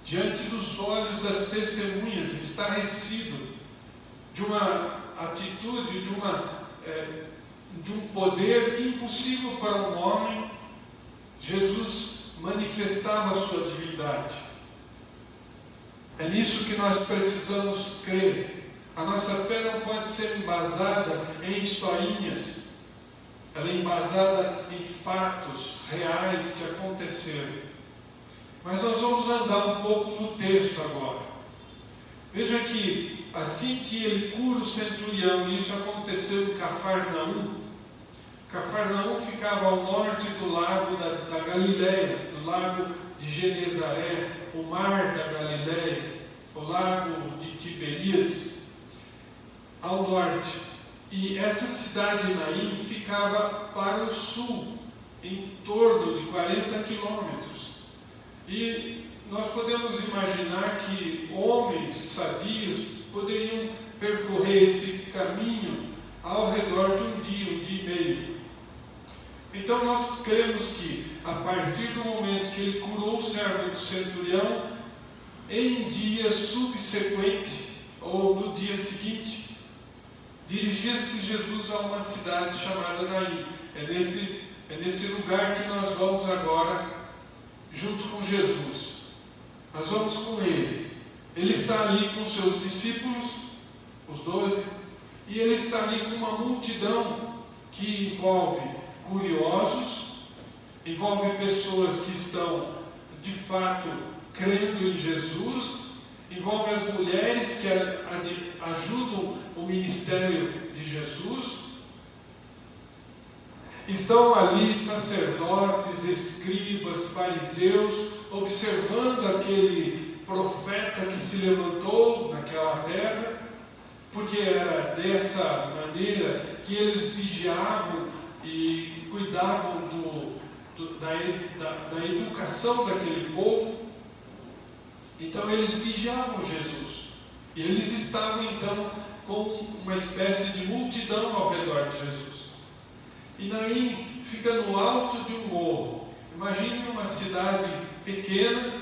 diante dos olhos das testemunhas, estarrecido de uma atitude, de um poder impossível para um homem, Jesus manifestava a sua divindade. É nisso que nós precisamos crer. A nossa fé não pode ser embasada em historinhas, ela é embasada em fatos reais que aconteceram. Mas nós vamos andar um pouco no texto agora. Veja que assim que ele cura o centurião, e isso aconteceu em Cafarnaum. Cafarnaum ficava ao norte do lago da Galileia, do lago de Genezaré, o mar da Galileia, o lago de Tiberíades, ao norte. E essa cidade de Naim ficava para o sul, em torno de 40 quilômetros. E nós podemos imaginar que homens sadios poderiam percorrer esse caminho ao redor de um dia e meio. Então nós cremos que a partir do momento que ele curou o servo do centurião, em dia subsequente, ou no dia seguinte, dirigia-se Jesus a uma cidade chamada Naim. É nesse lugar que nós vamos agora, junto com Jesus. Nós vamos com ele. Ele está ali com seus discípulos, os 12, e ele está ali com uma multidão que envolve curiosos, envolve pessoas que estão, de fato, crendo em Jesus, envolve as mulheres que ajudam o ministério de Jesus. Estão ali sacerdotes, escribas, fariseus, observando aquele profeta que se levantou naquela terra, porque era dessa maneira que eles vigiavam e cuidavam da educação daquele povo. Então eles vigiavam Jesus, e eles estavam então com uma espécie de multidão ao redor de Jesus. E Naim fica no alto de um morro. Imagine uma cidade pequena.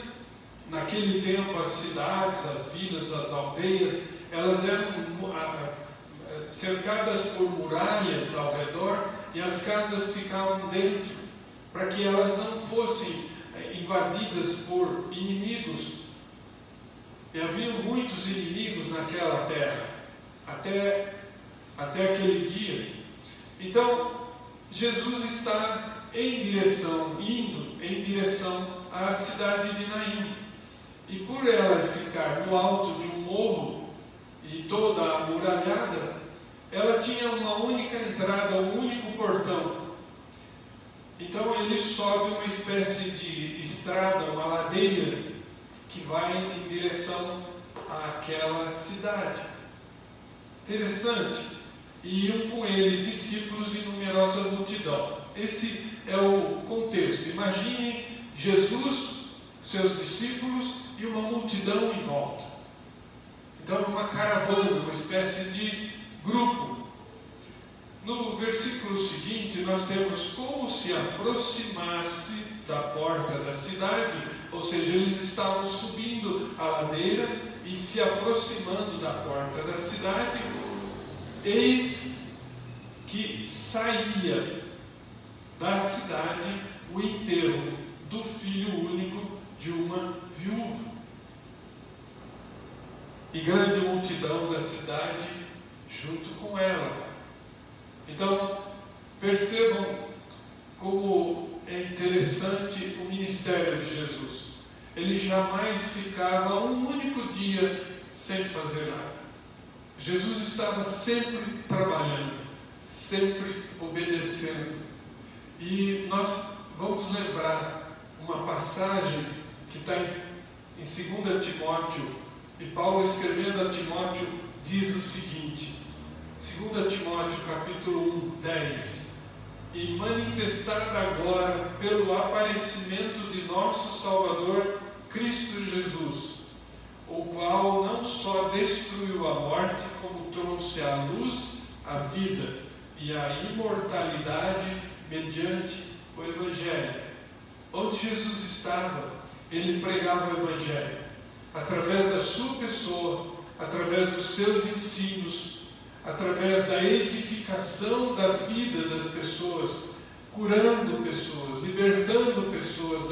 Naquele tempo as cidades, as vilas, as aldeias, elas eram cercadas por muralhas ao redor e as casas ficavam dentro, para que elas não fossem invadidas por inimigos. E havia muitos inimigos naquela terra, até aquele dia. Então, Jesus está indo em direção à cidade de Naim. E por ela ficar no alto de um morro e toda amuralhada, ela tinha uma única entrada, um único portão. Então ele sobe uma espécie de estrada, uma ladeira, que vai em direção àquela cidade. Interessante. E iam com ele discípulos e numerosa multidão. Esse é o contexto. Imagine Jesus, seus discípulos e uma multidão em volta. Então, uma caravana, uma espécie de grupo. No versículo seguinte, nós temos como se aproximasse da porta da cidade, ou seja, eles estavam subindo a ladeira e se aproximando da porta da cidade. Eis que saía da cidade o enterro do filho único de uma viúva. E grande multidão da cidade junto com ela. Então, percebam como é interessante o ministério de Jesus. Ele jamais ficava um único dia sem fazer nada. Jesus estava sempre trabalhando, sempre obedecendo. E nós vamos lembrar uma passagem que está em 2 Timóteo, e Paulo, escrevendo a Timóteo, diz o seguinte, 2 Timóteo capítulo 1, 10: e manifestada agora pelo aparecimento de nosso Salvador Cristo Jesus, o qual não só destruiu a morte, como trouxe à luz a vida e a imortalidade mediante o Evangelho. Onde Jesus estava, ele pregava o Evangelho, através da sua pessoa, através dos seus ensinos, através da edificação da vida das pessoas, curando pessoas, libertando pessoas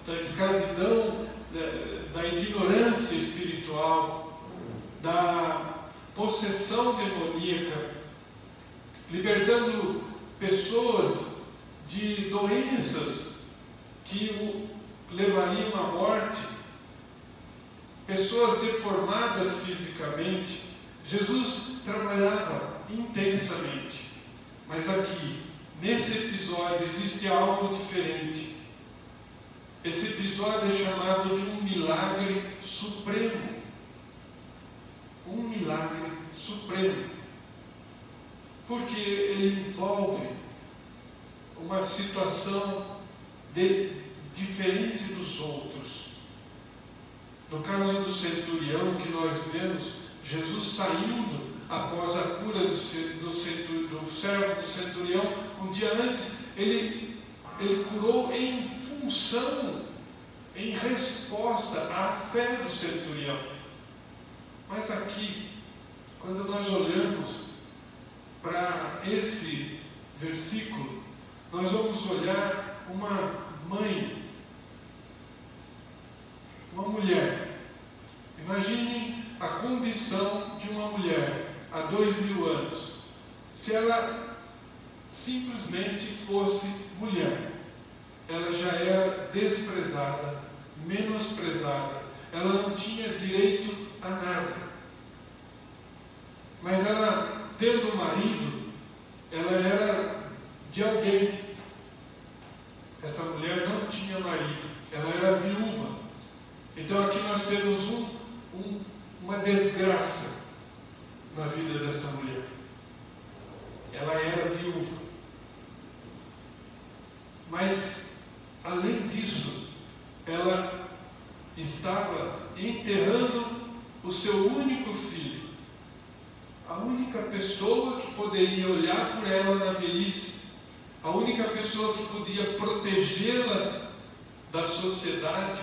da escravidão, da ignorância espiritual, da possessão demoníaca, libertando pessoas de doenças que o levariam à morte, pessoas deformadas fisicamente. Jesus trabalhava intensamente, mas aqui, nesse episódio, existe algo diferente. Esse episódio é chamado de um milagre supremo. Um milagre supremo. Porque ele envolve uma situação diferente dos outros. No caso do centurião que nós vemos, Jesus saindo após a cura do servo do centurião, um dia antes, ele curou em função, em resposta à fé do centurião. Mas aqui, quando nós olhamos para esse versículo, nós vamos olhar uma mãe, uma mulher. Imaginem a condição de uma mulher há 2000 anos. Se ela simplesmente fosse mulher, ela já era desprezada, menosprezada, ela não tinha direito a nada. Mas ela, tendo um marido, ela era de alguém. Essa mulher não tinha marido, ela era viúva. Então aqui nós temos uma desgraça na vida dessa mulher. Ela era viúva. Mas, além disso, ela estava enterrando o seu único filho. A única pessoa que poderia olhar por ela na velhice, a única pessoa que podia protegê-la da sociedade.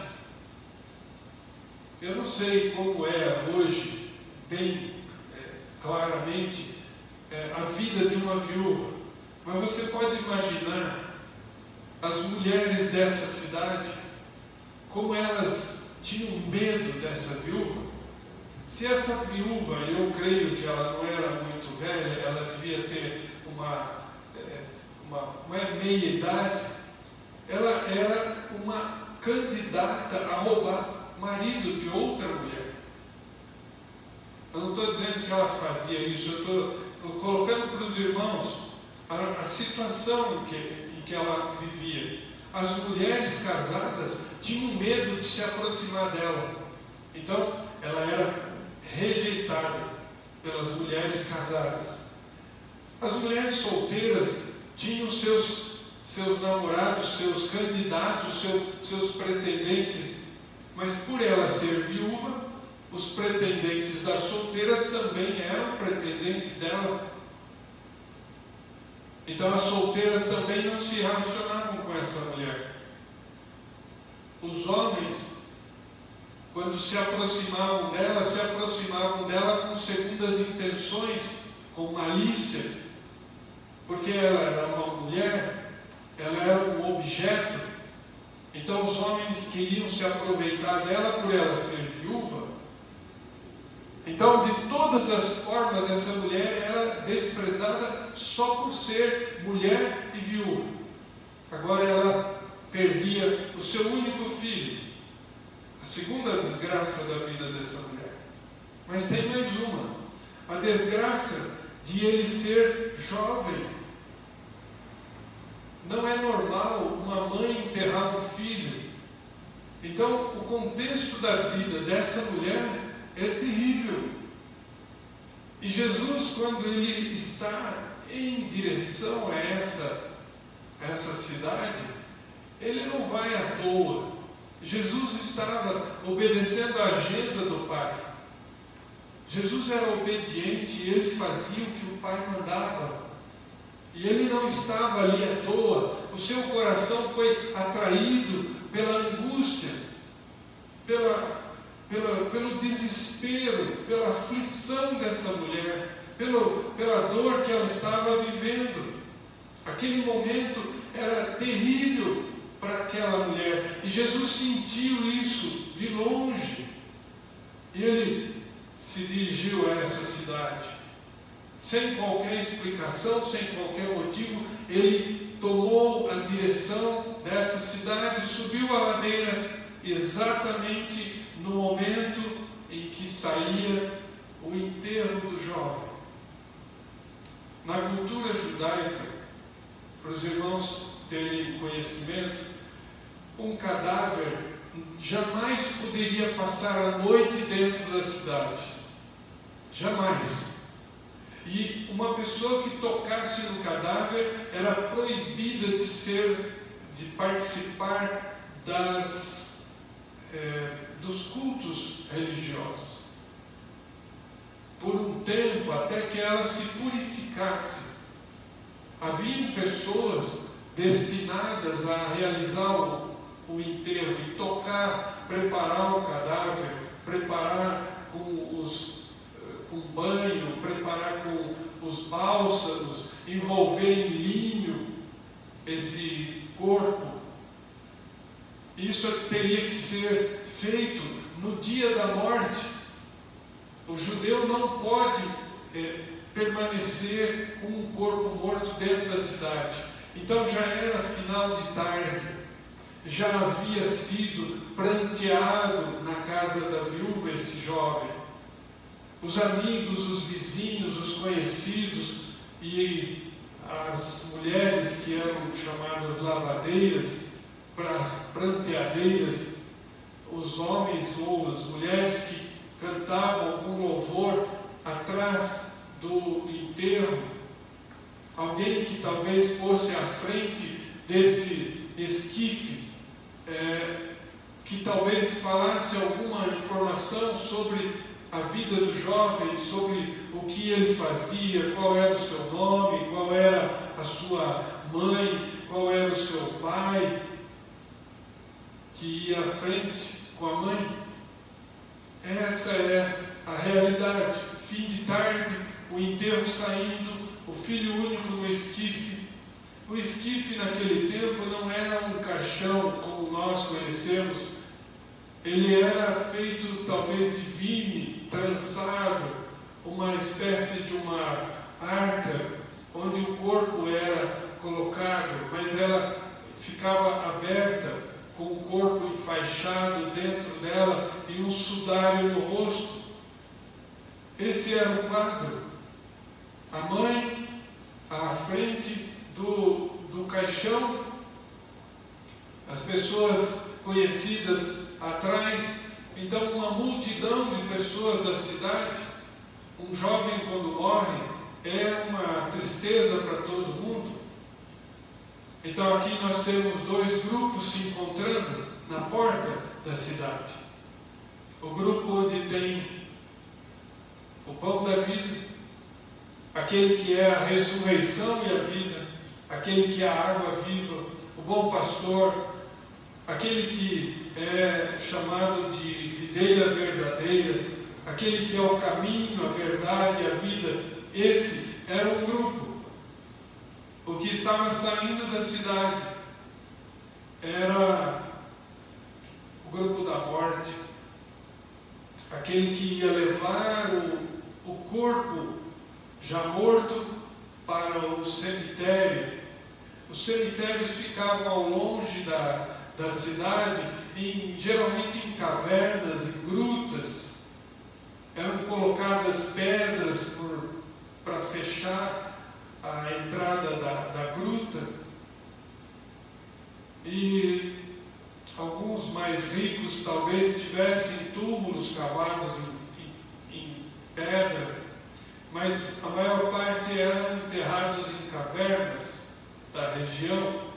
Eu não sei como é hoje, bem claramente, a vida de uma viúva, mas você pode imaginar as mulheres dessa cidade, como elas tinham medo dessa viúva. Se essa viúva, eu creio que ela não era muito velha, ela devia ter uma meia-idade, ela era uma candidata a roubar marido de outra mulher. Eu não estou dizendo que ela fazia isso, eu estou colocando para os irmãos a situação em que ela vivia. As mulheres casadas tinham medo de se aproximar dela, então ela era rejeitada pelas mulheres casadas. As mulheres solteiras tinham seus namorados, seus candidatos, seus pretendentes, mas por ela ser viúva, os pretendentes das solteiras também eram pretendentes dela. Então as solteiras também não se relacionavam com essa mulher. Os homens, quando se aproximavam dela com segundas intenções, com malícia, porque ela era uma mulher, ela era um objeto. Então os homens queriam se aproveitar dela por ela ser viúva. Então, de todas as formas, essa mulher era desprezada só por ser mulher e viúva. Agora ela perdia o seu único filho, a segunda desgraça da vida dessa mulher. Mas tem mais uma, a desgraça de ele ser jovem. Não é normal uma mãe enterrar um filho. Então, o contexto da vida dessa mulher é terrível. E Jesus, quando ele está em direção a essa cidade, ele não vai à toa. Jesus estava obedecendo a agenda do Pai. Jesus era obediente, ele fazia o que o Pai mandava. E ele não estava ali à toa. O seu coração foi atraído pela angústia, pelo desespero, pela aflição dessa mulher, pela dor que ela estava vivendo. Aquele momento era terrível para aquela mulher, e Jesus sentiu isso de longe, e ele se dirigiu a essa cidade, sem qualquer explicação, sem qualquer motivo. Ele tomou a direção dessa cidade, subiu a ladeira, exatamente no momento em que saía o enterro do jovem. Na cultura judaica, para os irmãos terem conhecimento, um cadáver jamais poderia passar a noite dentro das cidades. Jamais. E uma pessoa que tocasse no cadáver era proibida de participar dos cultos religiosos, por um tempo, até que ela se purificasse. Haviam pessoas destinadas a realizar o enterro e tocar, preparar o cadáver, preparar com banho, preparar com os bálsamos, envolver em linho esse corpo. Isso teria que ser feito no dia da morte. O judeu não pode permanecer com um corpo morto dentro da cidade. Então já era final de tarde, já havia sido pranteado na casa da viúva esse jovem. Os amigos, os vizinhos, os conhecidos e as mulheres que eram chamadas lavadeiras, as pranteadeiras, os homens ou as mulheres que cantavam com louvor atrás do enterro, alguém que talvez fosse à frente desse esquife, que talvez falasse alguma informação sobre a vida do jovem, sobre o que ele fazia, qual era o seu nome, qual era a sua mãe, qual era o seu pai, que ia à frente com a mãe. Essa é a realidade. Fim de tarde, o enterro saindo, o filho único no esquife. O esquife naquele tempo não era um caixão como nós conhecemos. Ele era feito talvez de vime, trançado, uma espécie de uma arca, onde o corpo era colocado, mas ela ficava aberta, com o corpo enfaixado dentro dela e um sudário no rosto. Esse era o quadro. A mãe à frente do caixão, as pessoas conhecidas atrás, então uma multidão de pessoas da cidade. Um jovem, quando morre, é uma tristeza para todo mundo. Então aqui nós temos dois grupos se encontrando na porta da cidade. O grupo onde tem o pão da vida, aquele que é a ressurreição e a vida, aquele que é a água viva, o bom pastor, aquele que é chamado de videira verdadeira, aquele que é o caminho, a verdade, a vida. Esse era um grupo. O que estava saindo da cidade era o grupo da morte, aquele que ia levar o corpo já morto para o cemitério. Os cemitérios ficavam ao longe da cidade, geralmente em cavernas, em grutas. Eram colocadas pedras para fechar a entrada da gruta, e alguns mais ricos talvez tivessem túmulos cavados em pedra, mas a maior parte eram enterrados em cavernas da região.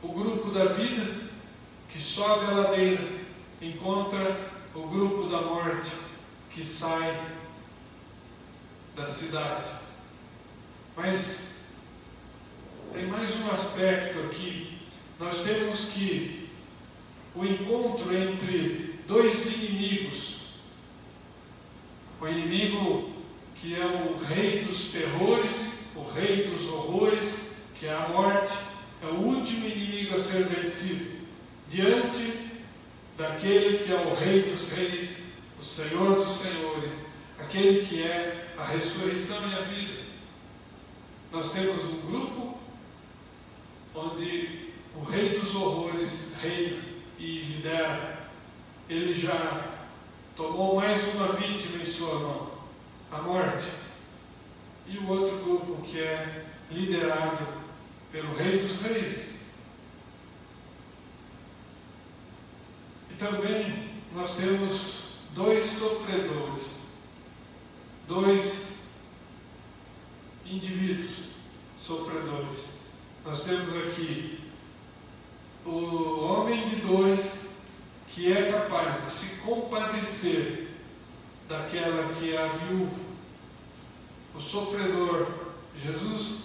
O grupo da vida, que sobe a ladeira, encontra o grupo da morte, que sai da cidade. Mas tem mais um aspecto aqui. Nós temos que o encontro entre dois inimigos. O inimigo que é o rei dos terrores, o rei dos horrores, que é a morte, é o último inimigo a ser vencido, diante daquele que é o rei dos reis, o Senhor dos senhores, aquele que é a ressurreição e a vida. Nós temos um grupo onde o rei dos horrores reina e lidera. Ele já tomou mais uma vítima em sua mão, a morte. E o outro grupo que é liderado pelo rei dos reis. E também nós temos dois sofredores, dois indivíduos sofredores. Nós temos aqui o homem de dores, que é capaz de se compadecer daquela que é a viúva. O sofredor, Jesus,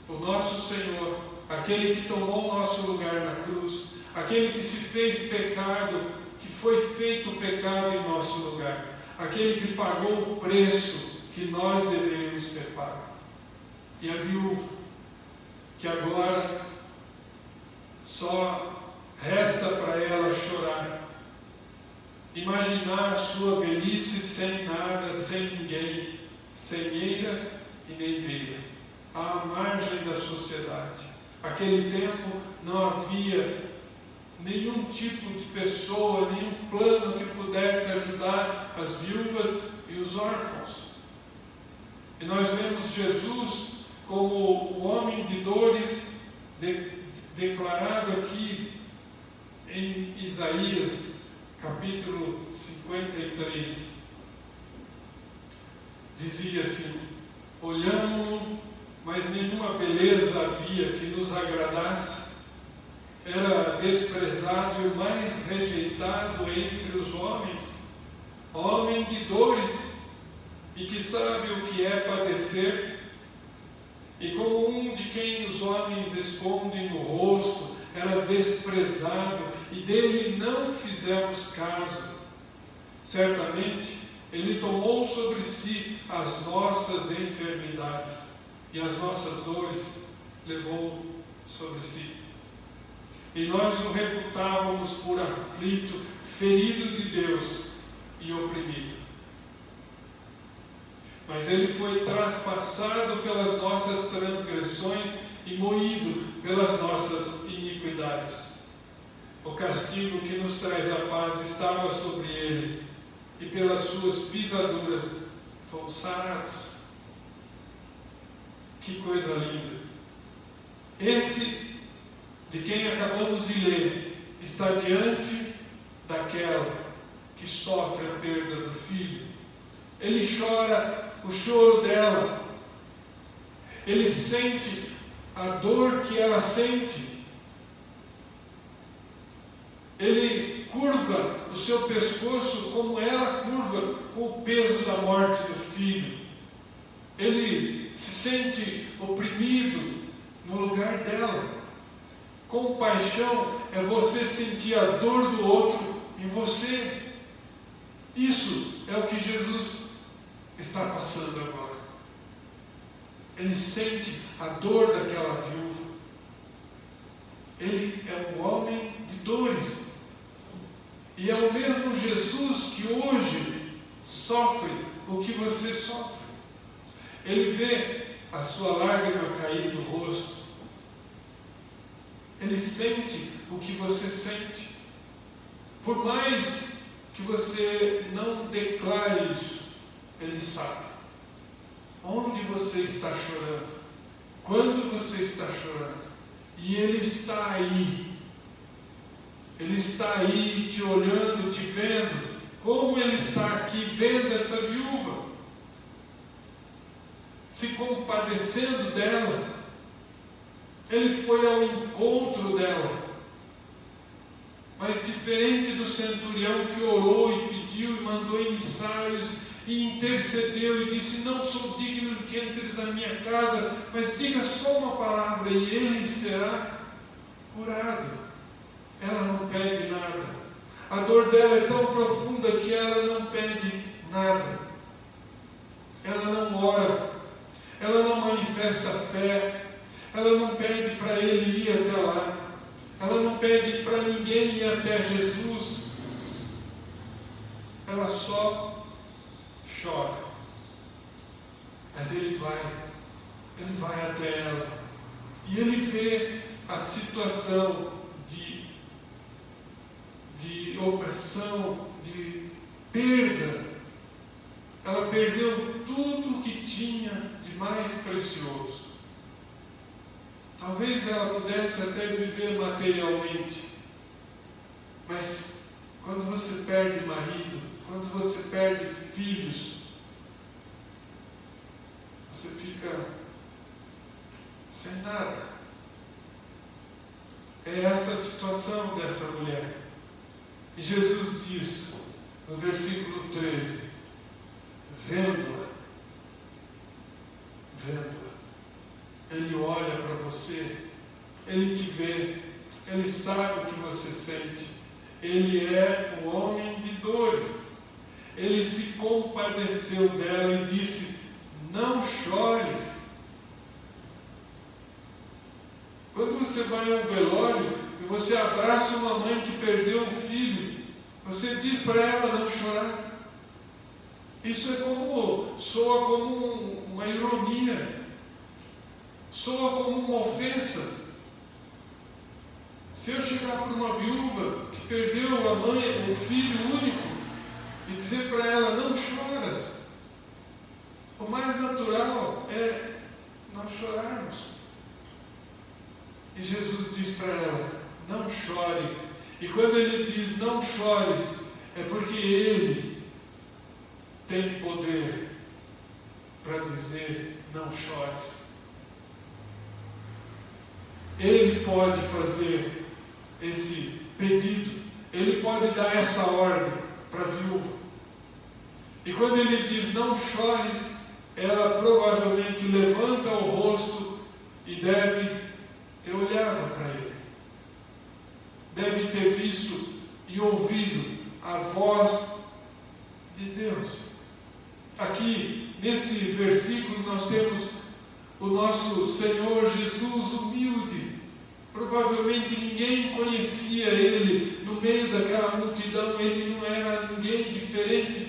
o nosso Senhor, aquele que tomou o nosso lugar na cruz, aquele que se fez pecado, que foi feito pecado em nosso lugar, aquele que pagou o preço que nós deveríamos ter pago. E a viúva, que agora só resta para ela chorar, imaginar a sua velhice sem nada, sem ninguém, sem eira e nem beira, à margem da sociedade. Aquele tempo não havia nenhum tipo de pessoa, nenhum plano que pudesse ajudar as viúvas e os órfãos. E nós vemos Jesus como o homem de dores declarado aqui em Isaías, capítulo 53. Dizia assim: olhamos-no, mas nenhuma beleza havia que nos agradasse. Era desprezado e o mais rejeitado entre os homens, homem de dores, e que sabe o que é padecer. E como um de quem os homens escondem o rosto, era desprezado, e dele não fizemos caso. Certamente, ele tomou sobre si as nossas enfermidades, e as nossas dores levou sobre si. E nós o reputávamos por aflito, ferido de Deus e oprimido. Mas ele foi traspassado pelas nossas transgressões e moído pelas nossas iniquidades. O castigo que nos traz a paz estava sobre ele, e pelas suas pisaduras fomos sarados. Que coisa linda! Esse, de quem acabamos de ler, está diante daquela que sofre a perda do filho. Ele chora o choro dela, ele sente a dor que ela sente, ele curva o seu pescoço como ela curva com o peso da morte do filho, ele se sente oprimido no lugar dela. Compaixão é você sentir a dor do outro em você. Isso é o que Jesus está passando agora. Ele sente a dor daquela viúva. Ele é um homem de dores. E é o mesmo Jesus que hoje sofre o que você sofre. Ele vê a sua lágrima cair do rosto. Ele sente o que você sente. Por mais que você não declare isso, Ele sabe onde você está chorando, quando você está chorando, e Ele está aí. Ele está aí te olhando, te vendo, como Ele está aqui vendo essa viúva, se compadecendo dela. Ele foi ao encontro dela, mas diferente do centurião que orou e pediu e mandou emissários e intercedeu e disse: não sou digno que entre na minha casa, mas diga só uma palavra e ele será curado. Ela não pede nada. A dor dela é tão profunda que ela não pede nada. Ela não ora, ela não manifesta fé, ela não pede para ele ir até lá, ela não pede para ninguém ir até Jesus, ela só chora. Mas ele vai até ela, e ele vê a situação de opressão, de perda. Ela perdeu tudo o que tinha de mais precioso. Talvez ela pudesse até viver materialmente, mas quando você perde marido, quando você perde filhos, você fica sem nada. É essa a situação dessa mulher. E Jesus diz, no versículo 13, vendo-a, Ele olha para você, Ele te vê, Ele sabe o que você sente, Ele é um homem de dores. Ele se compadeceu dela e disse: não chores. Quando você vai a um velório e você abraça uma mãe que perdeu um filho, você diz para ela não chorar. Isso soa como uma ironia, soa como uma ofensa. Se eu chegar para uma viúva que perdeu a mãe, o filho único, e dizer para ela, não choras, o mais natural é nós chorarmos. E Jesus diz para ela, não chores. E quando Ele diz não chores, é porque Ele tem poder para dizer não chores. Ele pode fazer esse pedido, Ele pode dar essa ordem para a viúva. E quando Ele diz não chores, ela provavelmente levanta o rosto e deve ter olhado para ele. Deve ter visto e ouvido a voz de Deus. Aqui, nesse versículo, nós temos o nosso Senhor Jesus humilde. Provavelmente ninguém conhecia ele no meio daquela multidão. Ele não era ninguém diferente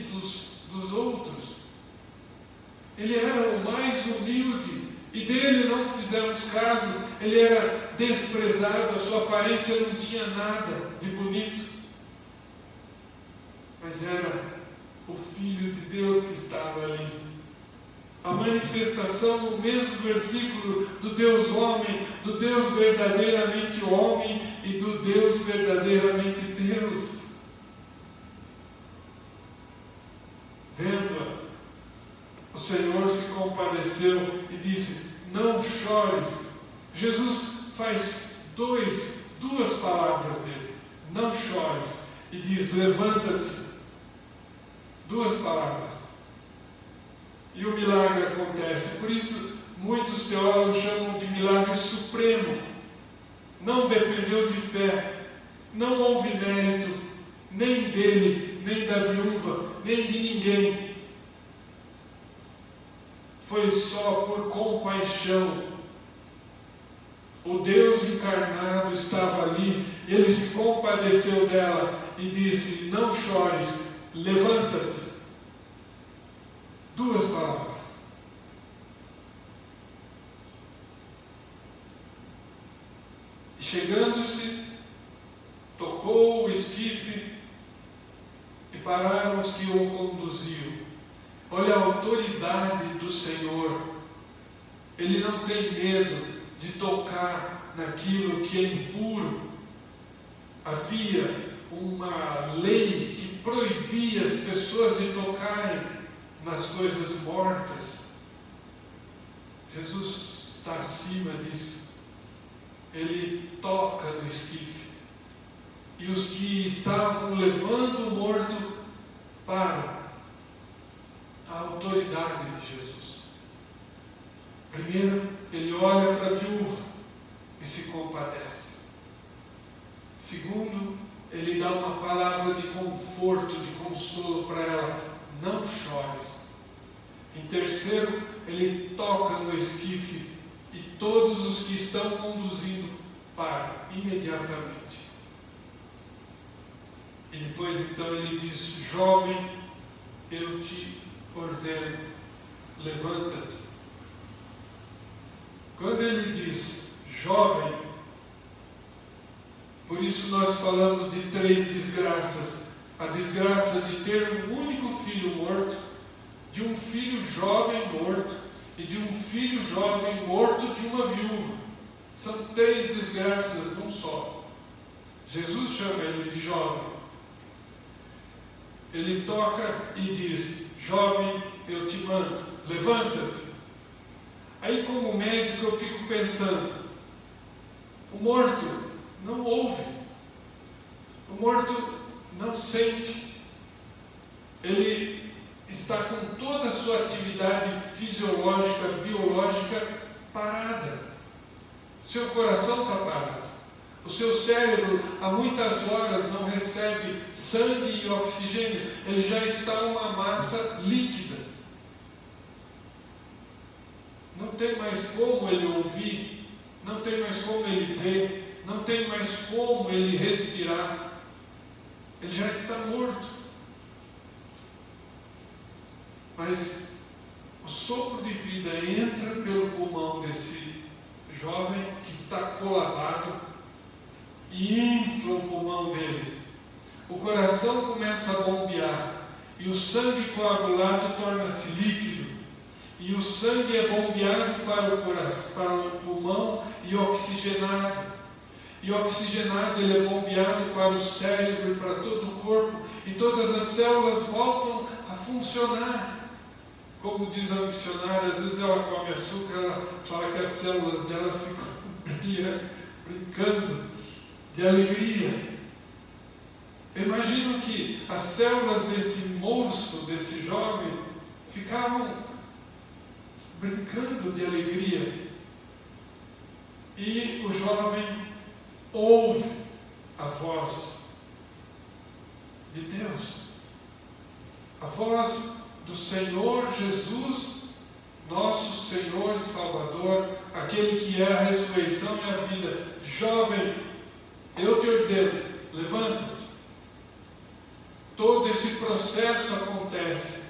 dos outros. Ele era o mais humilde e dele não fizemos caso. Ele era desprezado, a sua aparência não tinha nada de bonito, mas era o Filho de Deus que estava ali. A manifestação no mesmo versículo do Deus homem, do Deus verdadeiramente homem e do Deus verdadeiramente Deus. Vendo-a, o Senhor se compadeceu e disse: não chores. Jesus faz duas palavras dele: não chores, e diz: levanta-te. Duas palavras. E o milagre acontece. Por isso, muitos teólogos chamam de milagre supremo. Não dependeu de fé, não houve mérito, nem dele, nem da viúva, nem de ninguém. Foi só por compaixão. O Deus encarnado estava ali, ele se compadeceu dela e disse: não chores, levanta-te. Duas palavras. E chegando-se, tocou o esquife e pararam os que o conduziam. Olha a autoridade do Senhor. Ele não tem medo de tocar naquilo que é impuro. Havia uma lei que proibia as pessoas de tocarem nas coisas mortas. Jesus está acima disso. Ele toca no esquife. E os que estavam levando o morto param. A autoridade de Jesus. Primeiro, ele olha para a viúva e se compadece. Segundo, ele dá uma palavra de conforto, de consolo para ela: não chores. Em terceiro, ele toca no esquife e todos os que estão conduzindo param imediatamente. E depois então ele diz: jovem, eu te ordeno, levanta-te. Quando ele diz jovem, por isso nós falamos de 3 desgraças: a desgraça de ter um único filho morto, de um filho jovem morto e de um filho jovem morto de uma viúva. São 3 desgraças num só. Jesus chama ele de jovem. Ele toca e diz: jovem, eu te mando, levanta-te. Aí, como médico, eu fico pensando: o morto não ouve, o morto não sente, ele está com toda a sua atividade fisiológica, biológica parada. Seu coração está parado. O seu cérebro há muitas horas não recebe sangue e oxigênio. Ele já está uma massa líquida. Não tem mais como ele ouvir, não tem mais como ele ver, não tem mais como ele respirar. Ele já está morto. Mas o sopro de vida entra pelo pulmão desse jovem que está colabado e infla o pulmão dele. O coração começa a bombear e o sangue coagulado torna-se líquido. E o sangue é bombeado para o coração, para o pulmão e oxigenado. E oxigenado ele é bombeado para o cérebro e para todo o corpo. E todas as células voltam a funcionar. Como diz a missionária, às vezes ela come açúcar, ela fala que as células dela ficam brincando de alegria. Eu imagino que as células desse moço, desse jovem, ficavam brincando de alegria. E o jovem ouve a voz de Deus, a voz do Senhor Jesus, nosso Senhor e Salvador, aquele que é a ressurreição e a vida. Jovem, eu te ordeno, levanta-te. Todo esse processo acontece.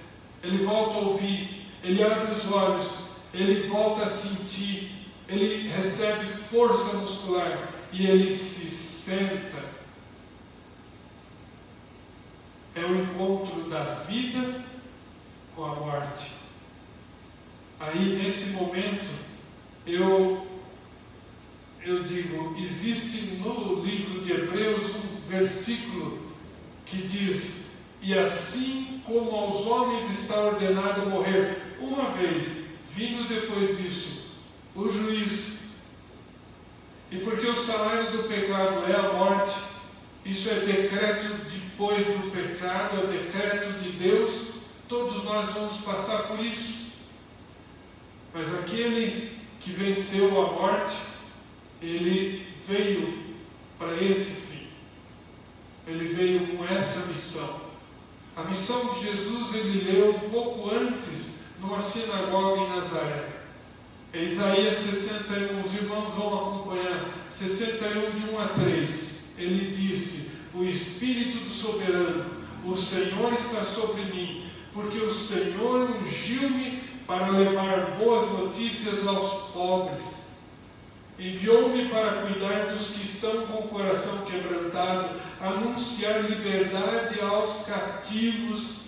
Ele volta a ouvir, ele abre os olhos, ele volta a sentir, ele recebe força muscular e ele se senta. É o encontro da vida com a morte. Aí, nesse momento, eu digo, existe no livro de Hebreus um versículo que diz: e assim como aos homens está ordenado morrer uma vez, vindo depois disso o juízo. E porque o salário do pecado é a morte, isso é decreto depois do pecado, é decreto de Deus, todos nós vamos passar por isso. Mas aquele que venceu a morte, ele veio para esse fim. Ele veio com essa missão. A missão de Jesus ele leu um pouco antes, numa sinagoga em Nazaré. É Isaías 61, os irmãos vão acompanhar, 61 de 1 a 3. Ele disse: o Espírito do Soberano, o Senhor está sobre mim, porque o Senhor ungiu-me para levar boas notícias aos pobres. Enviou-me para cuidar dos que estão com o coração quebrantado, anunciar liberdade aos cativos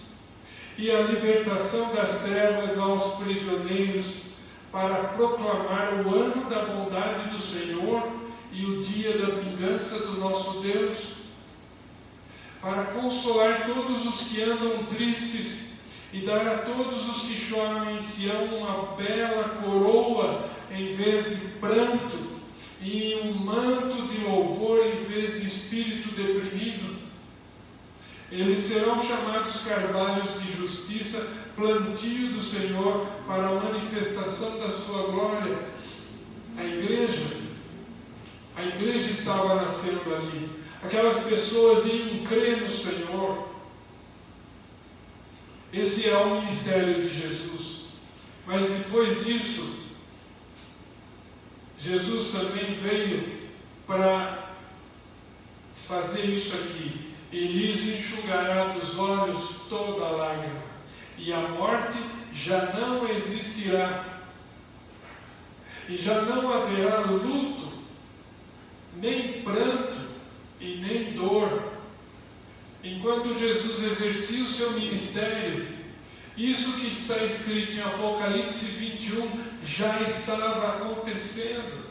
e a libertação das trevas aos prisioneiros, para proclamar o ano da bondade do Senhor e o dia da vingança do nosso Deus, para consolar todos os que andam tristes e dar a todos os que choram em Sião uma bela coroa em vez de pranto, e um manto de louvor em vez de espírito deprimido. Eles serão chamados carvalhos de justiça, plantio do Senhor para a manifestação da sua glória. A igreja estava nascendo ali. Aquelas pessoas iam crer no Senhor. Esse é o ministério de Jesus. Mas depois disso, Jesus também veio para fazer isso aqui: e lhes enxugará dos olhos toda lágrima, e a morte já não existirá, e já não haverá luto, nem pranto e nem dor. Enquanto Jesus exercia o seu ministério, isso que está escrito em Apocalipse 21 já estava acontecendo.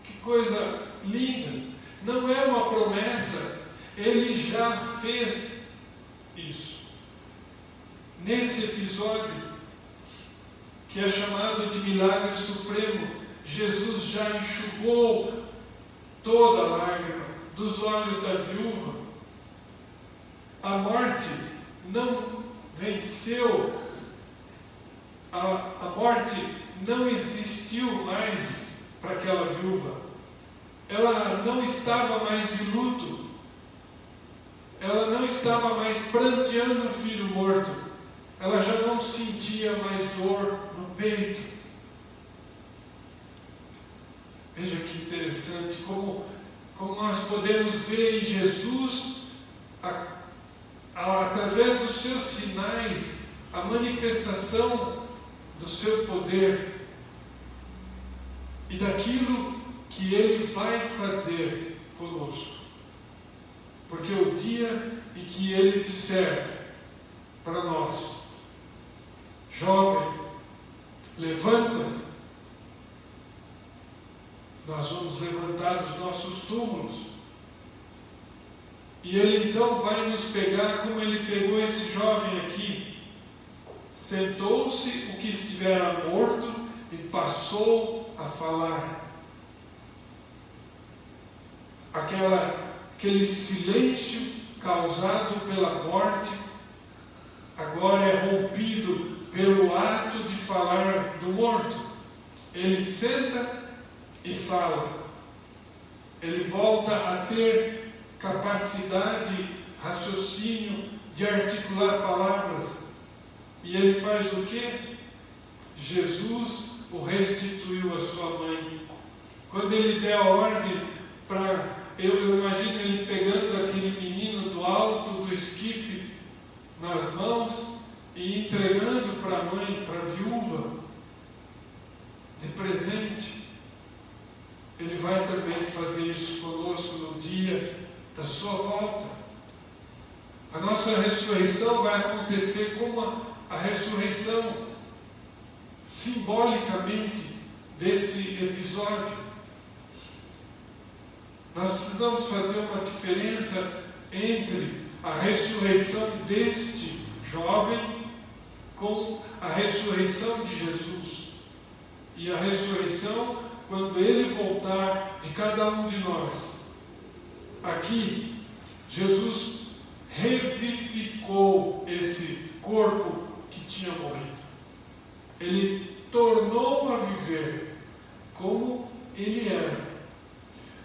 Que coisa linda! Não é uma promessa, ele já fez isso. Nesse episódio, que é chamado de milagre supremo, Jesus já enxugou toda a lágrima dos olhos da viúva. A morte não venceu, a morte não existiu mais para aquela viúva. Ela não estava mais de luto, ela não estava mais pranteando um filho morto, ela já não sentia mais dor no peito. Veja que interessante como nós podemos ver em Jesus, através dos seus sinais, a manifestação do seu poder e daquilo que Ele vai fazer conosco. Porque o dia em que Ele disser para nós: jovem, levanta, nós vamos levantar os nossos túmulos. E Ele então vai nos pegar como Ele pegou esse jovem aqui. Sentou-se o que estivera morto e passou a falar. Aquele silêncio causado pela morte agora é rompido pelo ato de falar do morto. Ele senta e fala. Ele volta a ter capacidade, raciocínio de articular palavras. E ele faz o quê? Jesus o restituiu à sua mãe. Quando ele der a ordem para... Eu imagino ele pegando aquele menino do alto do esquife nas mãos e entregando para a mãe, para a viúva, de presente. Ele vai também fazer isso conosco no dia da sua volta. A nossa ressurreição vai acontecer como a ressurreição simbolicamente desse episódio. Nós precisamos fazer uma diferença entre a ressurreição deste jovem com a ressurreição de Jesus. E a ressurreição, quando ele voltar, de cada um de nós. Aqui, Jesus revivificou esse corpo que tinha morrido. Ele tornou a viver como ele era.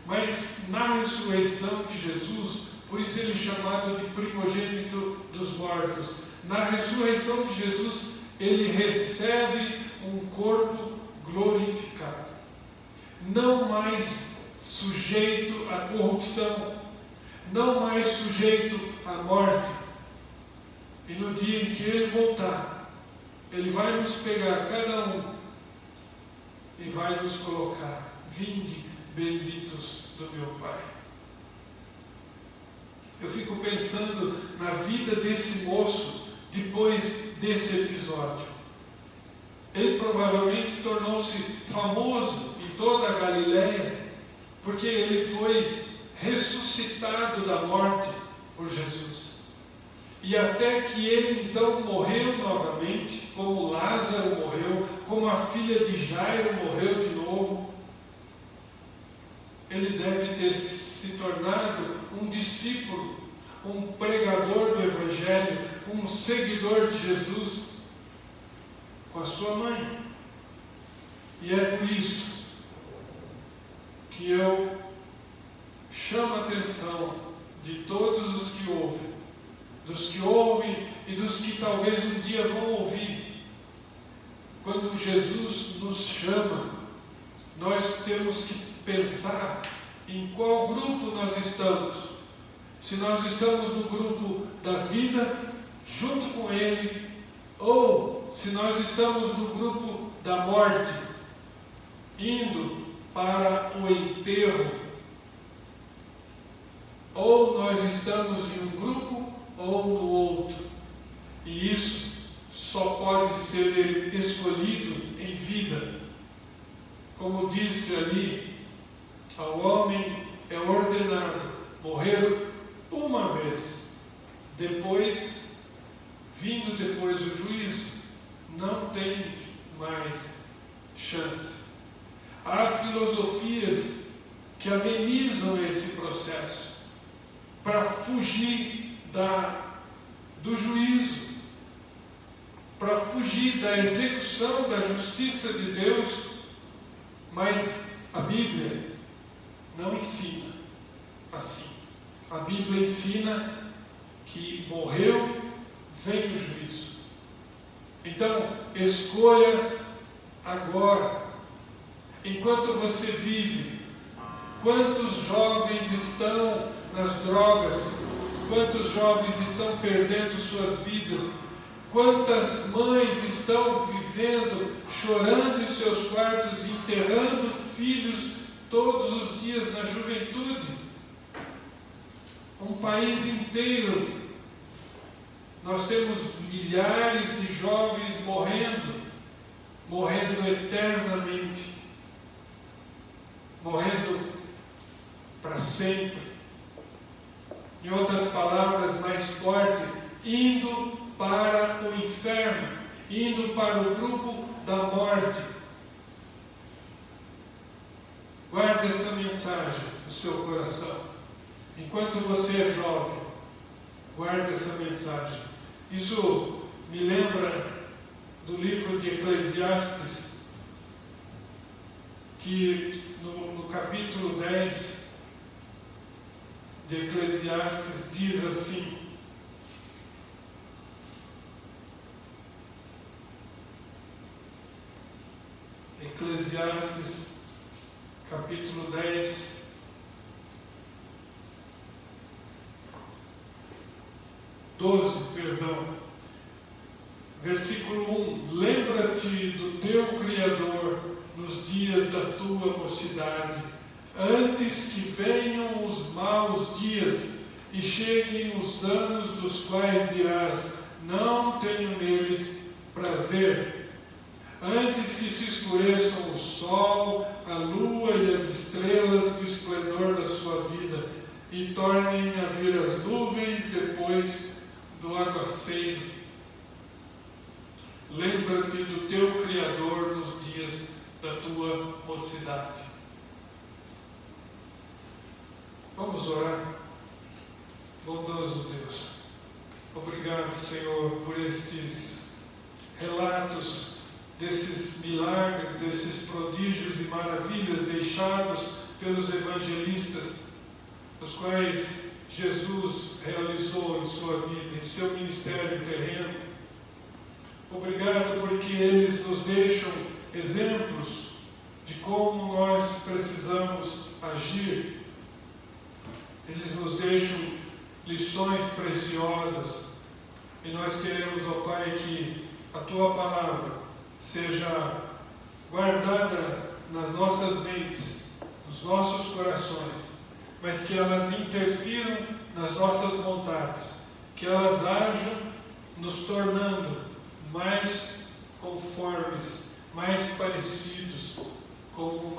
Mas na ressurreição de Jesus, por isso ele é chamado de primogênito dos mortos. Na ressurreição de Jesus, ele recebe um corpo glorificado, não mais sujeito à corrupção, não mais sujeito à morte. E no dia em que ele voltar, ele vai nos pegar cada um e vai nos colocar: vinde, benditos do meu Pai. Eu fico pensando na vida desse moço depois desse episódio. Ele provavelmente tornou-se famoso em toda a Galileia, porque ele foi ressuscitado da morte por Jesus. E até que ele então morreu novamente, como Lázaro morreu, como a filha de Jairo morreu de novo, ele deve ter se tornado um discípulo, um pregador do Evangelho, um seguidor de Jesus com a sua mãe. E é por isso que eu chamo a atenção de todos os que ouvem, dos que ouvem e dos que talvez um dia vão ouvir. Quando Jesus nos chama, nós temos que pensar em qual grupo nós estamos. Se nós estamos no grupo da vida, junto com Ele, ou se nós estamos no grupo da morte, indo para o enterro, ou nós estamos em um grupo ou no outro. E isso só pode ser escolhido em vida. Como disse ali, ao homem é ordenado morrer uma vez, depois, vindo depois o juízo, não tem mais chance. Há filosofias que amenizam esse processo para fugir do juízo, para fugir da execução da justiça de Deus, mas a Bíblia não ensina assim. A Bíblia ensina que morreu, vem o juízo. Então, escolha agora, enquanto você vive. Quantos jovens estão nas drogas? Quantos jovens estão perdendo suas vidas? Quantas mães estão vivendo, chorando em seus quartos, enterrando filhos todos os dias na juventude? Um país inteiro, nós temos milhares de jovens morrendo eternamente, morrendo para sempre. Em outras palavras mais fortes, indo para o inferno, indo para o grupo da morte. Guarde essa mensagem no seu coração. Enquanto você é jovem, guarde essa mensagem. Isso me lembra do livro de Eclesiastes, que no capítulo 10 de Eclesiastes diz assim: Eclesiastes, capítulo 10, versículo 1: Lembra-te do teu Criador nos dias da tua mocidade, antes que venham os maus dias e cheguem os anos dos quais dirás: não tenho neles prazer. Antes que se escureçam o sol, a lua e as estrelas do esplendor da sua vida, e tornem a vir as nuvens depois do aguaceiro. Lembra-te do teu Criador nos dias da tua mocidade. Vamos orar. Bondoso Deus, obrigado, Senhor, por estes relatos desses milagres, desses prodígios e maravilhas deixados pelos evangelistas, os quais Jesus realizou em sua vida, em seu ministério terreno. Obrigado porque eles nos deixam exemplos de como nós precisamos agir. Eles nos deixam lições preciosas, e nós queremos, ó Pai, que a Tua palavra seja guardada nas nossas mentes, nos nossos corações, mas que elas interfiram nas nossas vontades, que elas ajam nos tornando mais conformes, mais parecidos com o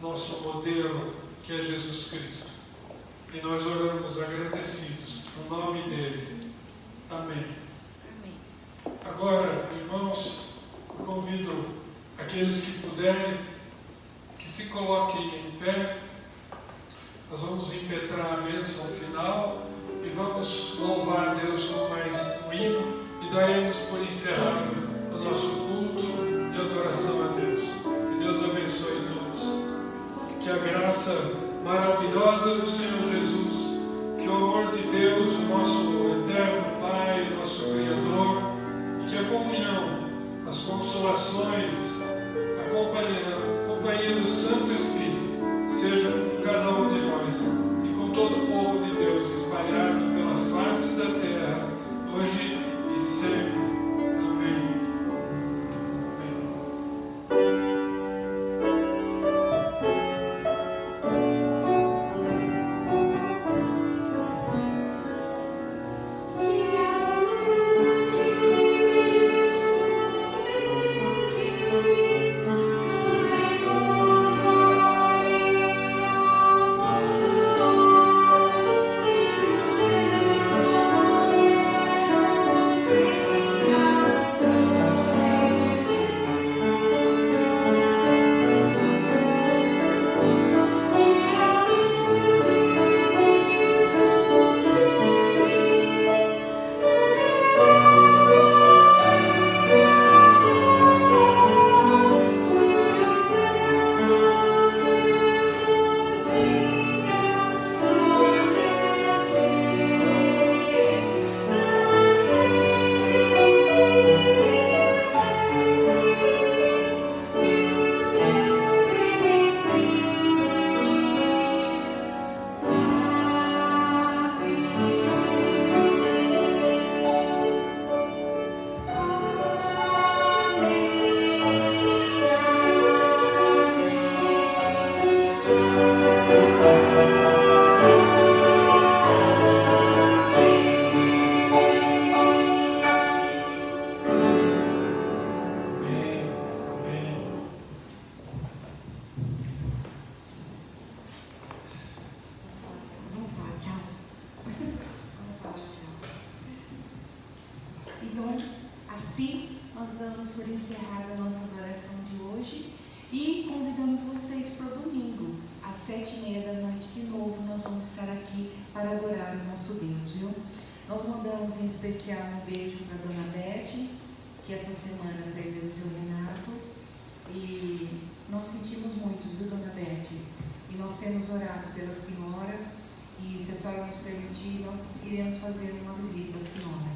nosso modelo, que é Jesus Cristo. E nós oramos agradecidos no nome dele. Amém. Agora, irmãos, eu convido aqueles que puderem que se coloquem em pé. Nós vamos impetrar a bênção final e vamos louvar a Deus com mais um hino, e daremos por encerrado o nosso culto de adoração a Deus. Que Deus abençoe todos. Que a graça maravilhosa do Senhor Jesus, que o amor de Deus, o nosso eterno Pai, o nosso Criador, e que a comunhão, as consolações, a companhia do Santo Espírito sejam com cada um de nós e com todo o povo de Deus espalhado pela face da terra, hoje e sempre. Amém. Então, assim, nós damos por encerrada a nossa adoração de hoje e convidamos vocês para o domingo, às 7h30 da noite, de novo, nós vamos estar aqui para adorar o nosso Deus, viu? Nós mandamos em especial um beijo para a Dona Beth, que essa semana perdeu o seu Renato. E nós sentimos muito, viu, Dona Beth? E nós temos orado pela senhora. E se a senhora nos permitir, nós iremos fazer uma visita à senhora.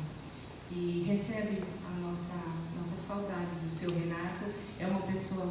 E recebe a nossa saudade do seu Renato.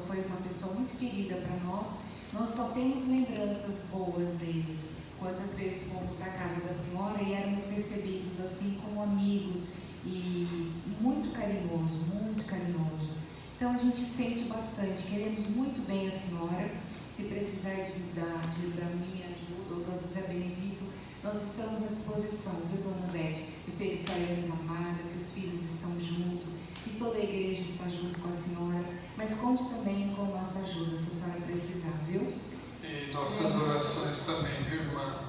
Foi uma pessoa muito querida para nós. Nós só temos lembranças boas dele. Quantas vezes fomos à casa da senhora e éramos recebidos assim como amigos e muito carinhoso, muito carinhoso. Então a gente sente bastante, queremos muito bem a senhora. Se precisar da minha ajuda ou do José Benedito, nós estamos à disposição, viu, Dona Beth? Eu sei que a senhora é amada, que os filhos estão juntos, que toda a igreja está junto com a senhora, mas conte também com a nossa ajuda, se a senhora precisar, viu? E nossas orações também, viu, irmã?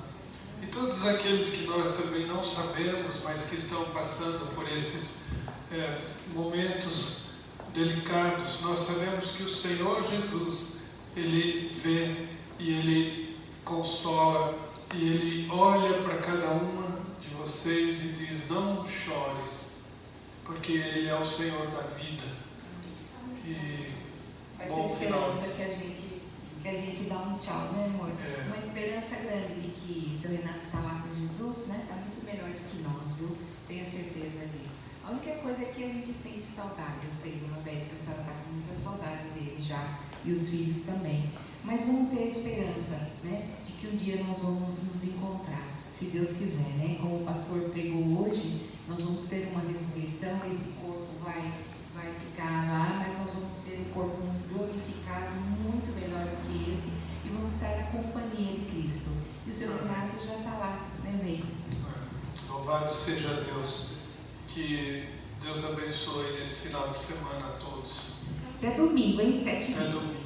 E todos aqueles que nós também não sabemos, mas que estão passando por esses momentos delicados, nós sabemos que o Senhor Jesus, Ele vê e Ele consola e Ele olha para cada uma de vocês e diz: não chores, porque Ele é o Senhor da vida. E vai ser esperança que a gente dá um tchau, né, amor? Uma esperança grande de que seu Renato está lá com Jesus, né? Está muito melhor do que nós, viu? Tenha certeza disso. A única coisa é que a gente sente saudade. Eu sei, Dona Beth, que a senhora está com muita saudade dele já, e os filhos também. Mas vamos ter a esperança, né, de que um dia nós vamos nos encontrar, se Deus quiser, né? Como o pastor pregou hoje, nós vamos ter uma ressurreição, esse corpo vai ficar lá, mas nós vamos ter um corpo glorificado muito melhor do que esse e vamos estar na companhia de Cristo. E o seu Renato já está lá, né, bem? Louvado seja Deus. Que Deus abençoe esse final de semana a todos. Até domingo, hein? 7h. Até domingo.